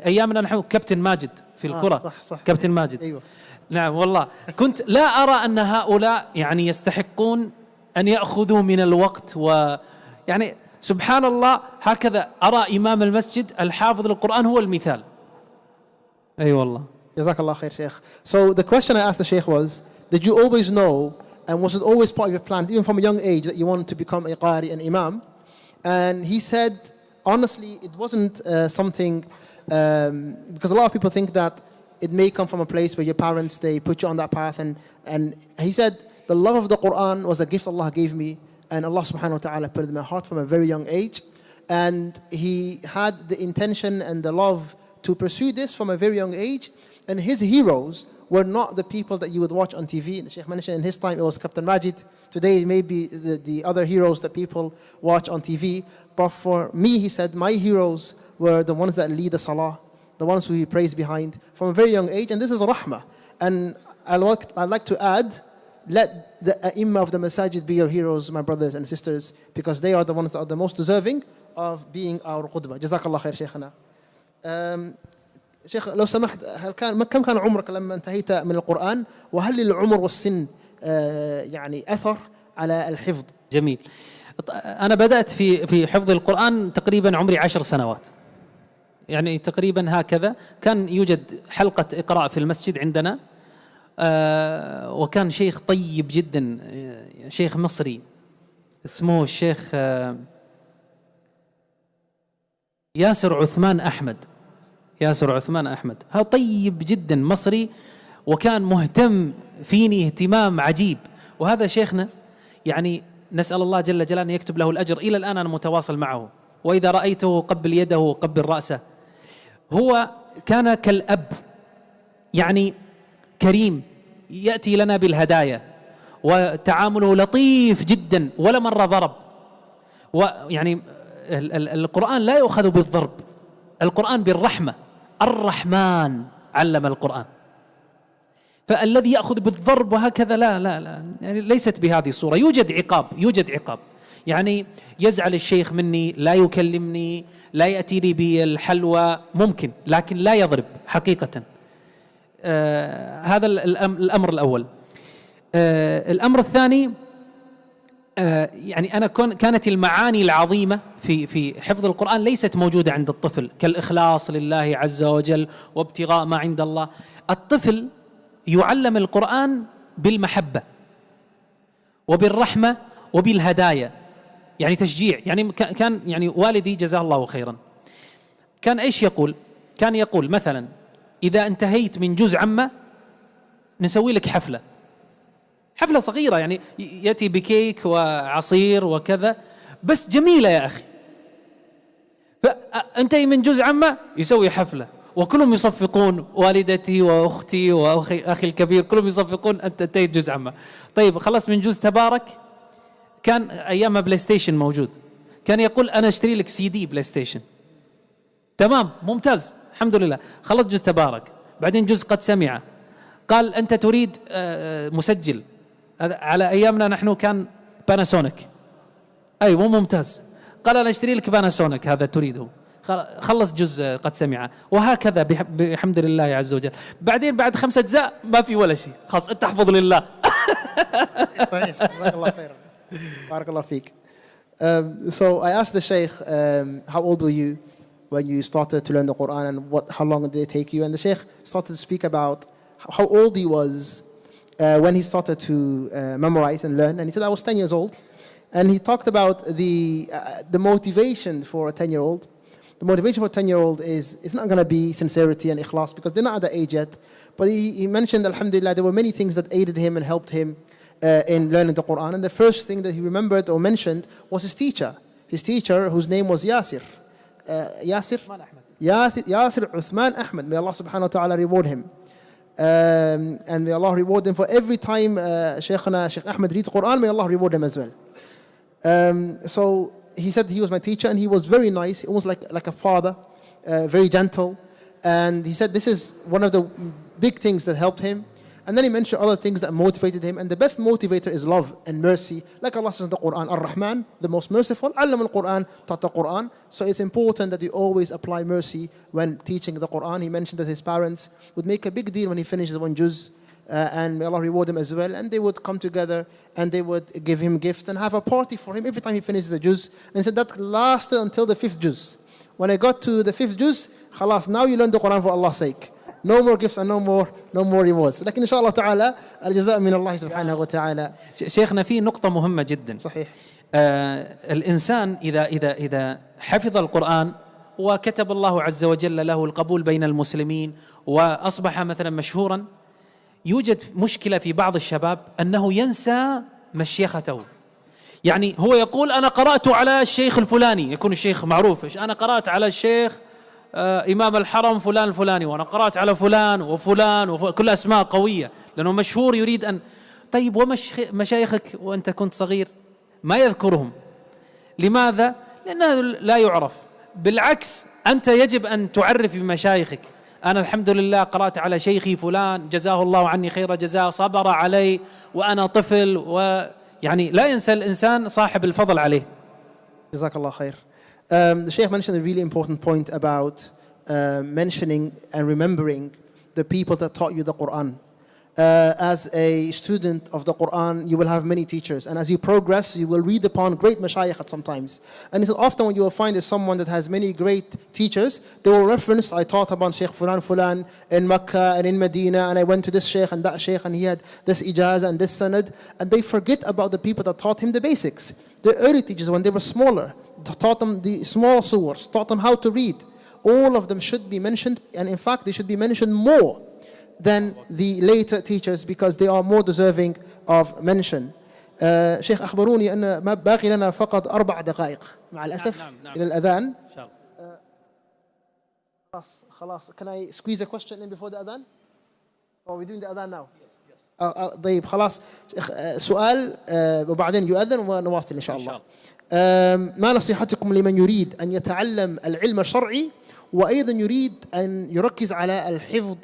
Speaker 4: أيامنا نحن كابتن ماجد في الكرة.
Speaker 3: صح.
Speaker 4: كابتن ماجد.
Speaker 3: أيوة.
Speaker 4: نعم والله كنت لا أرى أن هؤلاء يعني يستحقون أن يأخذوا من الوقت، ويعني سبحان الله هكذا أرى إمام المسجد الحافظ للقرآن هو المثال. أي والله.
Speaker 3: Jazakallah khair, Shaykh. So the question I asked the Shaykh was, did you always know, and was it always part of your plans, even from a young age, that you wanted to become a qari, an imam? And he said, honestly, it wasn't something, because a lot of people think that it may come from a place where your parents, they put you on that path. And he said, the love of the Quran was a gift Allah gave me, and Allah subhanahu wa ta'ala put it in my heart from a very young age. And he had the intention and the love to pursue this from a very young age. And his heroes were not the people that you would watch on TV. The Shaykh mentioned in his time it was Captain Majid. Today it may be the other heroes that people watch on TV. But for me, he said, my heroes were the ones that lead the salah, the ones who he prays behind from a very young age. And this is rahmah. And I'd like to add, let the Imam of the Masajid be your heroes, my brothers and sisters, because they are the ones that are the most deserving of being our qudwa. Jazakallah khair Shaykhana. شيخ لو سمحت، كم كان عمرك لما انتهيت من القرآن؟ وهل العمر والسن يعني أثر على الحفظ؟
Speaker 4: جميل. أنا بدأت في حفظ القرآن تقريبا عمري 10 سنوات، يعني تقريبا هكذا. كان يوجد حلقة إقراء في المسجد عندنا، وكان شيخ طيب جدا، شيخ مصري اسمه الشيخ ياسر عثمان أحمد، ياسر عثمان أحمد، هذا طيب جدا مصري، وكان مهتم فيني اهتمام عجيب. وهذا شيخنا يعني نسأل الله جل جلاله أن يكتب له الأجر. إلى الآن أنا متواصل معه، وإذا رأيته قبل يده وقبل رأسه. هو كان كالأب، يعني كريم، يأتي لنا بالهدايا، وتعامله لطيف جدا، ولا مرة ضرب. ويعني القرآن لا يؤخذ بالضرب، القرآن بالرحمة. الرحمن علم القرآن، فالذي يأخذ بالضرب وهكذا لا لا لا، يعني ليست بهذه الصورة. يوجد عقاب، يوجد عقاب، يعني يزعل الشيخ مني، لا يكلمني، لا يأتي لي بالحلوى ممكن، لكن لا يضرب حقيقة. هذا الأمر الأول. الأمر الثاني، يعني أنا كانت المعاني العظيمة في حفظ القرآن ليست موجودة عند الطفل، كالإخلاص لله عز وجل وابتغاء ما عند الله. الطفل يعلم القرآن بالمحبة وبالرحمة وبالهدايا، يعني تشجيع. يعني كان يعني والدي جزاه الله خيرا كان ايش يقول؟ كان يقول مثلا إذا انتهيت من جزء عامة نسوي لك حفلة صغيرة، يعني يأتي بكيك وعصير وكذا، بس جميلة يا أخي. فانتهي من جزء عامة يسوي حفلة، وكلهم يصفقون، والدتي وأختي وأخي الكبير كلهم يصفقون، أنت انتهيت جزء عامة. طيب خلصت من جزء تبارك، كان أيام بلاي ستيشن موجود، كان يقول أنا أشتري لك CD بلاي ستيشن. تمام، ممتاز، الحمد لله. خلصت جزء تبارك، بعدين جزء قد سمع، قال أنت تريد مسجل. على أيامنا نحن كان باناسونيك، أيوة ممتاز. قال أنا أشتري لك باناسونيك، هذا تريده. خلص جزء قد سمع، وهكذا بحمد الله عز وجل. بعدين بعد 5 أجزاء ما في ولا شيء، خلاص أنت احفظ لله.
Speaker 3: صحيح. جزاك الله خيرا. بارك الله فيك. So I asked the Shaykh, how old were you when you started to learn the Quran, and how long did it take you? And the Shaykh started to speak about how old he was when he started to memorize and learn. And he said, I was 10 years old. And he talked about the motivation for a 10-year-old. The motivation for a 10-year-old is it's not going to be sincerity and ikhlas, because they're not at that age yet. But he mentioned, alhamdulillah, there were many things that aided him and helped him in learning the Quran. And the first thing that he remembered or mentioned was his teacher whose name was Yasir Uthman Ahmad. May Allah subhanahu wa ta'ala reward him. And may Allah reward him for every time Shaykh Ahmad reads Quran, may Allah reward him as well. So he said he was my teacher, and he was very nice, almost like a father, very gentle. And he said this is one of the big things that helped him. And then he mentioned other things that motivated him. And the best motivator is love and mercy. Like Allah says in the Quran, Ar-Rahman, the most merciful, Allam al-Quran, taught the Quran. So it's important that you always apply mercy when teaching the Quran. He mentioned that his parents would make a big deal when he finishes one juz. And may Allah reward him as well. And they would come together and they would give him gifts and have a party for him every time he finishes a juz. And he said that lasted until the 5th juz. When I got to the 5th juz, khalas, now you learn the Quran for Allah's sake. No more gifts and no more rewards. لكن إن شاء الله تعالى الجزاء من الله سبحانه وتعالى.
Speaker 4: شيخنا في نقطة مهمة جدا.
Speaker 3: صحيح.
Speaker 4: الإنسان إذا حفظ القرآن وكتب الله عز وجل له القبول بين المسلمين وأصبح مثلا مشهورا، يوجد مشكلة في بعض الشباب أنه ينسى مشيخته. يعني هو يقول أنا قرأت على الشيخ الفلاني، يكون الشيخ معروف، أنا قرأت على الشيخ إمام الحرم فلان الفلاني، وأنا قرأت على فلان وفلان كل أسماء قوية، لأنه مشهور يريد أن. طيب ومشايخك وأنت كنت صغير ما يذكرهم، لماذا؟ لأنه لا يعرف. بالعكس أنت يجب أن تعرف بمشايخك. أنا الحمد لله قرأت على شيخي فلان جزاه الله عني خير جزاء، صبر علي وأنا طفل، ويعني لا ينسى الإنسان صاحب الفضل عليه.
Speaker 3: جزاك الله خير. The Shaykh mentioned a really important point about mentioning and remembering the people that taught you the Quran. As a student of the Quran, you will have many teachers, and as you progress, you will read upon great mashayikh at sometimes. And he said often what you will find is someone that has many great teachers, they will reference, I taught about Shaykh Fulan in Mecca and in Medina, and I went to this Shaykh and that Shaykh, and he had this ijaz and this sanad, and they forget about the people that taught him the basics. The early teachers, when they were smaller, taught them the small surahs, taught them how to read. all of them should be mentioned, and in fact they should be mentioned more than the later teachers because they are more deserving of mention. شيخ أخبروني أن ما باقي لنا فقط 4 دقائق مع الأسف إلى الأذان. خلاص. Can I squeeze a question in before the adhan? Or are we doing the adhan now? طيب خلاص سؤال وبعدين يؤذن ونواصل إن شاء الله. ما نصيحتكم لمن يريد أن يتعلم العلم الشرعي وأيضا يريد أن يركز على الحفظ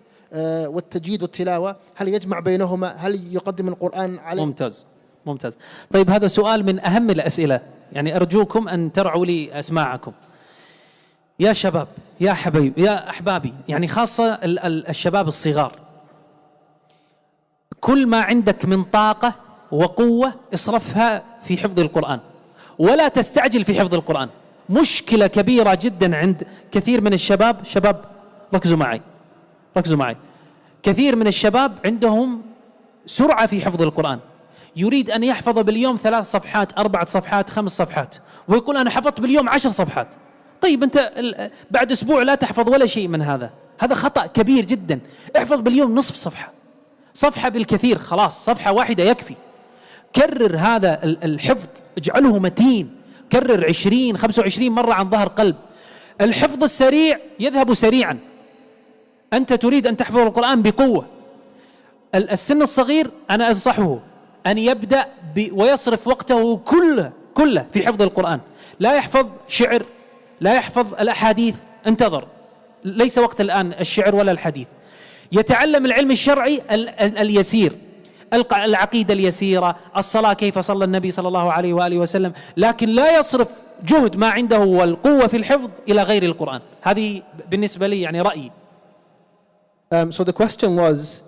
Speaker 3: والتجويد والتلاوة؟ هل يجمع بينهما؟ هل يقدم القرآن عليه؟
Speaker 4: ممتاز. طيب هذا سؤال من أهم الأسئلة، يعني أرجوكم أن ترعوا لي أسماعكم يا شباب، يا حبايب، يا أحبابي، يعني خاصة الشباب الصغار. كل ما عندك من طاقة وقوة اصرفها في حفظ القرآن، ولا تستعجل في حفظ القرآن. مشكلة كبيرة جدا عند كثير من الشباب. ركزوا معي. كثير من الشباب عندهم سرعة في حفظ القرآن، يريد أن يحفظ باليوم 3 صفحات 4 صفحات 5 صفحات، ويقول أنا حفظت باليوم 10 صفحات. طيب أنت بعد أسبوع لا تحفظ ولا شيء من هذا خطأ كبير جدا. احفظ باليوم نصف صفحة بالكثير، خلاص صفحة واحدة يكفي. كرر هذا الحفظ، اجعله متين، كرر 20-25 مرة عن ظهر قلب. الحفظ السريع يذهب سريعا، أنت تريد أن تحفظ القرآن بقوة. السن الصغير أنا أنصحه أن يبدأ ويصرف وقته كله في حفظ القرآن. لا يحفظ شعر، لا يحفظ الأحاديث، انتظر، ليس وقت الآن الشعر ولا الحديث. يتعلم العلم الشرعي اليسير، العقيدة اليسيرة، الصلاة كيف صلى النبي صلى الله عليه وآله وسلم، لكن لا يصرف جهد ما عنده والقوة في الحفظ إلى غير القرآن. هذه بالنسبة لي يعني رأيي.
Speaker 3: So the question was,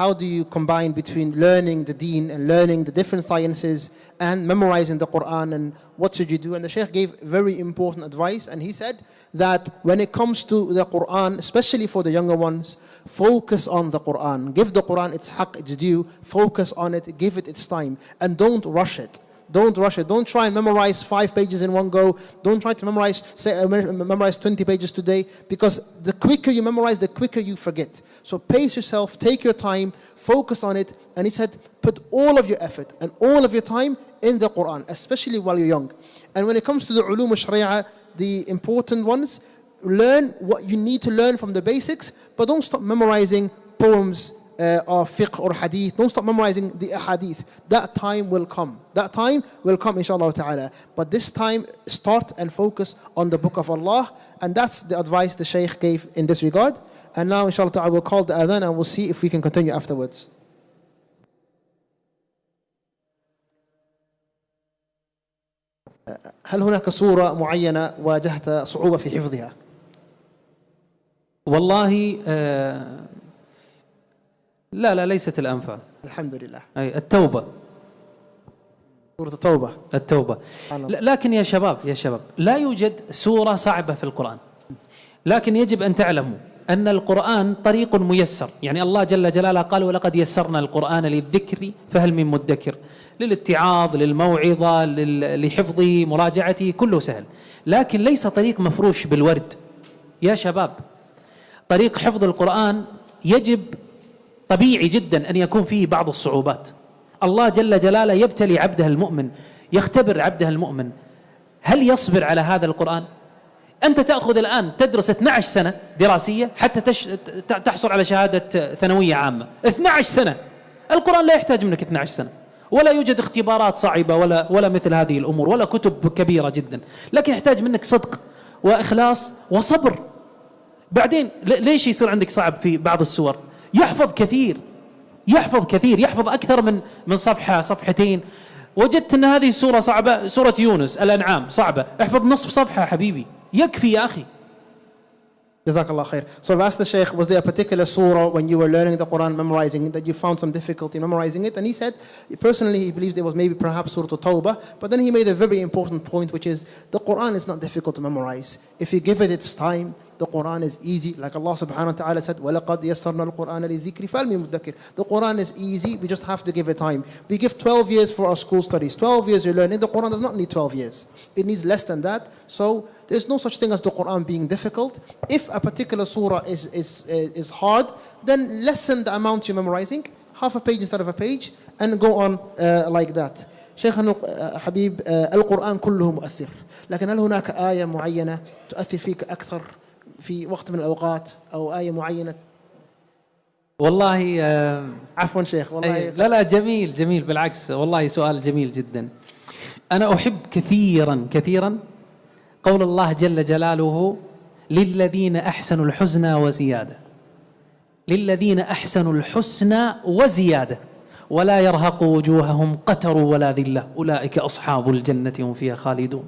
Speaker 3: how do you combine between learning the deen and learning the different sciences and memorizing the Quran, and what should you do? And the Shaykh gave very important advice, and he said that when it comes to the Quran, especially for the younger ones, focus on the Quran. Give the Quran its haqq, its due. Focus on it, give it its time, and don't rush it. Don't try and memorize 5 pages in one go. Don't try to memorize 20 pages today, because the quicker you memorize, the quicker you forget. So pace yourself, take your time, focus on it. And he said, put all of your effort and all of your time in the Quran, especially while you're young. And when it comes to the ulum al-sharia, the important ones, learn what you need to learn from the basics, but don't stop memorizing poems or fiqh or hadith. Don't stop memorizing the ahadith. That time will come. Inshallah ta'ala. But this time, start and focus on the book of Allah. And that's the advice the Shaykh gave in this regard. And now inshallah ta'ala we'll call the adhan and we'll see if we can continue afterwards. هل هناك صورة معينة واجهت صعوبة في حفظها؟
Speaker 4: والله لا ليست الأنفال،
Speaker 3: الحمد لله.
Speaker 4: أي التوبة،
Speaker 3: سورة التوبة.
Speaker 4: لكن يا شباب لا يوجد سورة صعبة في القرآن، لكن يجب أن تعلموا أن القرآن طريق ميسر. يعني الله جل جلاله قال ولقد يسرنا القرآن للذكر فهل من مدكر، للاتعاظ، للموعظة، لحفظه، مراجعته، كله سهل. لكن ليس طريق مفروش بالورد يا شباب. طريق حفظ القرآن يجب طبيعي جدا أن يكون فيه بعض الصعوبات. الله جل جلاله يبتلي عبده المؤمن، يختبر عبده المؤمن هل يصبر على هذا القرآن. أنت تأخذ الآن تدرس 12 سنة دراسية حتى تحصل على شهادة ثانوية عامة. 12 سنة. القرآن لا يحتاج منك 12 سنة، ولا يوجد اختبارات صعبة ولا مثل هذه الأمور، ولا كتب كبيرة جدا، لكن يحتاج منك صدق وإخلاص وصبر. بعدين ليش يصير عندك صعب في بعض السور؟ يحفظ كثير، يحفظ أكثر من صفحة صفحتين. وجدت أن هذه السورة صعبة، سورة يونس، الأنعام صعبة، احفظ نصف صفحة حبيبي، يكفي يا أخي.
Speaker 3: Jazakallah khair. So I've asked the Shaykh, was there a particular surah when you were learning the Quran, memorizing it, that you found some difficulty memorizing it? And he said, personally, he believes it was maybe perhaps Surah Tawbah, but then he made a very important point, which is the Quran is not difficult to memorize. If you give it its time, the Quran is easy. Like Allah subhanahu wa ta'ala said, وَلَقَدْ يَسَّرْنَا الْقُرْآنَ لِلذِّكْرِ فَهَلْ مِن مُدَّكِرٍ. The Quran is easy, we just have to give it time. We give 12 years for our school studies. 12 years you're learning. The Quran does not need 12 years. It needs less than that. So There's no such thing as the Quran being difficult. If a particular surah is hard, then lessen the amount you're memorizing, half a page instead of a page, and go on like that. شيخنا حبيب القرآن كله مؤثر، لكن هل هناك آية معينة تؤثر فيك أكثر في وقت من الأوقات، أو آية معينة؟
Speaker 4: والله
Speaker 3: عفوا شيخ، والله
Speaker 4: لا جميل جميل، بالعكس والله سؤال جميل جدا. أنا أحب كثيرا كثيرا قول الله جل جلاله: للذين أحسنوا الحسنى وزيادة. للذين أحسنوا الحسنى وزيادة ولا يرهق وجوههم قتر ولا ذلة أولئك أصحاب الجنة هم فيها خالدون.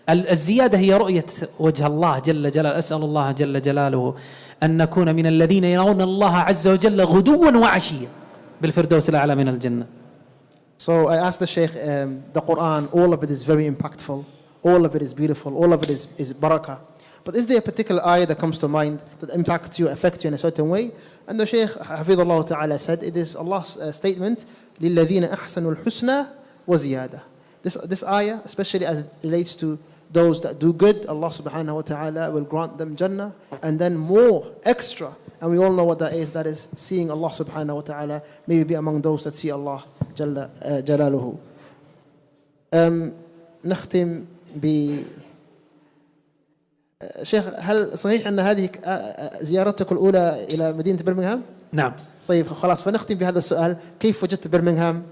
Speaker 4: الزيادة هي رؤية وجه الله جل جلاله. أسأل الله جل جلاله أن نكون من الذين يرون الله عز وجل غدوا وعشيا بالفردوس الأعلى من الجنة.
Speaker 3: So I asked the Shaykh, the Quran, all of it is very impactful, all of it is beautiful, all of it is barakah. But is there a particular ayah that comes to mind that impacts you, affects you in a certain way? And the Shaykh, Hafidhullah Ta'ala, said it is Allah's statement, لِلَّذِينَ أَحْسَنُوا الْحُسْنَى وَزِيَادَةً. This ayah, especially as it relates to those that do good, Allah Subhanahu wa Ta'ala will grant them Jannah, and then more, extra. And we all know what that is. That is seeing Allah Subhanahu wa Ta'ala. Maybe be among those that see Allah Jalla Jalaluhu. نختم ب شيخ، هل صحيح أن هذه زيارتك الأولى إلى مدينة برمنغهام؟
Speaker 4: نعم.
Speaker 3: طيب خلاص، فنختم بهذا السؤال: كيف وجدت برمنغهام؟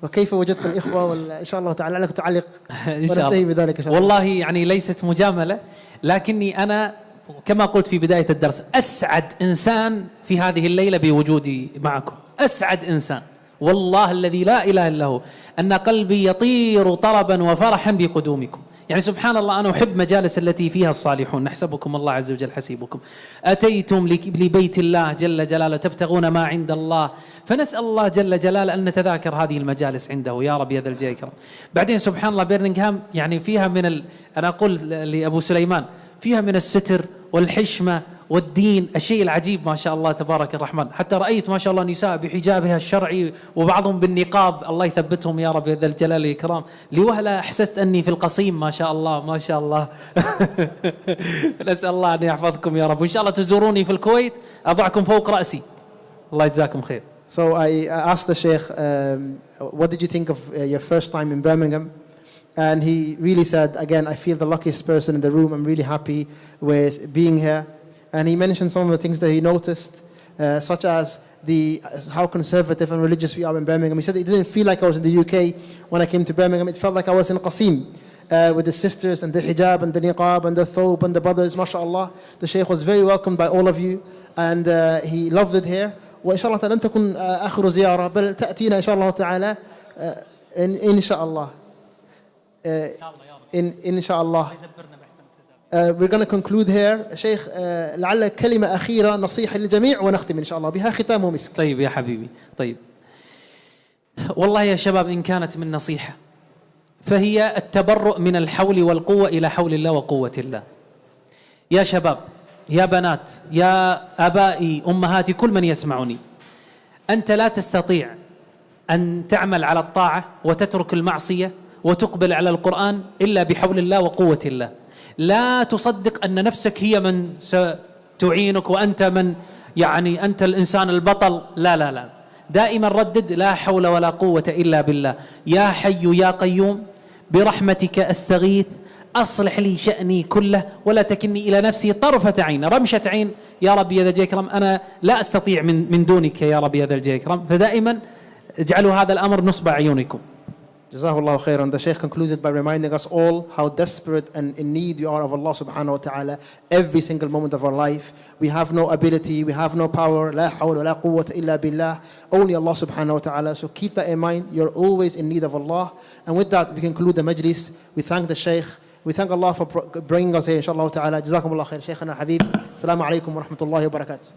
Speaker 3: وكيف وجدت الإخوة؟ إن شاء الله تعالى لك تعلق
Speaker 4: إن شاء الله.
Speaker 3: بذلك إن شاء الله.
Speaker 4: والله يعني ليست مجاملة، لكني أنا كما قلت في بداية الدرس أسعد إنسان في هذه الليلة بوجودي معكم، أسعد إنسان والله الذي لا إله إلا هو، أن قلبي يطير طربا وفرحا بقدومكم. يعني سبحان الله، أنا أحب مجالس التي فيها الصالحون، نحسبكم الله عز وجل حسيبكم. أتيتم لبيت الله جل جلاله تبتغون ما عند الله، فنسأل الله جل جلاله أن نتذاكر هذه المجالس عنده يا رب يا ذا الجلال والإكرام. بعدين سبحان الله برمنغهام يعني فيها من أنا أقول لأبو سليمان فيها من الستر والحشمة والدين الشيء العجيب ما شاء الله تبارك الرحمن. حتى رأيت ما شاء الله نساء بحجابها الشرعي وبعضهم بالنقاب، الله يثبتهم يا رب يا ذا الجلال والإكرام. لوهلة أحسست أني في القصيم ما شاء الله ما شاء الله. نسأل الله أن يحفظكم يا رب، وإن شاء الله تزوروني في الكويت أضعكم فوق رأسي. الله يجزاكم خير.
Speaker 3: So I asked the Shaykh, what did you think of your first time in Birmingham? And he really said, again, I feel the luckiest person in the room. I'm really happy with being here. And he mentioned some of the things that he noticed, such as how conservative and religious we are in Birmingham. He said it didn't feel like I was in the UK when I came to Birmingham. It felt like I was in Qasim with the sisters and the hijab and the niqab and the thobe and the brothers. MashaAllah. The Shaykh was very welcomed by all of you, and he loved it here. وإن شاء الله تعالى لن تكون آخر زيارة، بل تأتينا إن شاء الله تعالى إن شاء الله. إن شاء الله. We're going to conclude here. شيخ لعل كلمة أخيرة نصيحة للجميع ونختم إن شاء الله بها ختام ومسك.
Speaker 4: طيب يا حبيبي، طيب والله يا شباب إن كانت من نصيحة فهي التبرؤ من الحول والقوة إلى حول الله وقوة الله. يا شباب، يا بنات، يا آبائي، أمهاتي، كل من يسمعني، أنت لا تستطيع أن تعمل على الطاعة وتترك المعصية وتقبل على القرآن إلا بحول الله وقوة الله. لا تصدق أن نفسك هي من ستعينك وأنت من يعني أنت الإنسان البطل. لا لا لا، دائما ردد لا حول ولا قوة إلا بالله. يا حي يا قيوم برحمتك أستغيث أصلح لي شأني كله ولا تكلني إلى نفسي طرفة عين رمشة عين يا رب يا ذا الجلال والإكرام. أنا لا أستطيع من دونك يا رب يا ذا الجلال والإكرام. فدائما اجعلوا هذا الأمر نصب عيونكم.
Speaker 3: Jazakallah khairan. The Shaykh concluded by reminding us all how desperate and in need we are of Allah subhanahu wa ta'ala every single moment of our life. We have no ability, we have no power. La hawla wa la quwwata illa billah. Only Allah subhanahu wa ta'ala. So keep that in mind. You're always in need of Allah. And with that, we conclude the majlis. We thank the Shaykh. We thank Allah for bringing us here, inshallah ta'ala. Jazakumullah khair. Shaykhana Habib. Assalamu alaikum wa rahmatullahi wa barakatuh.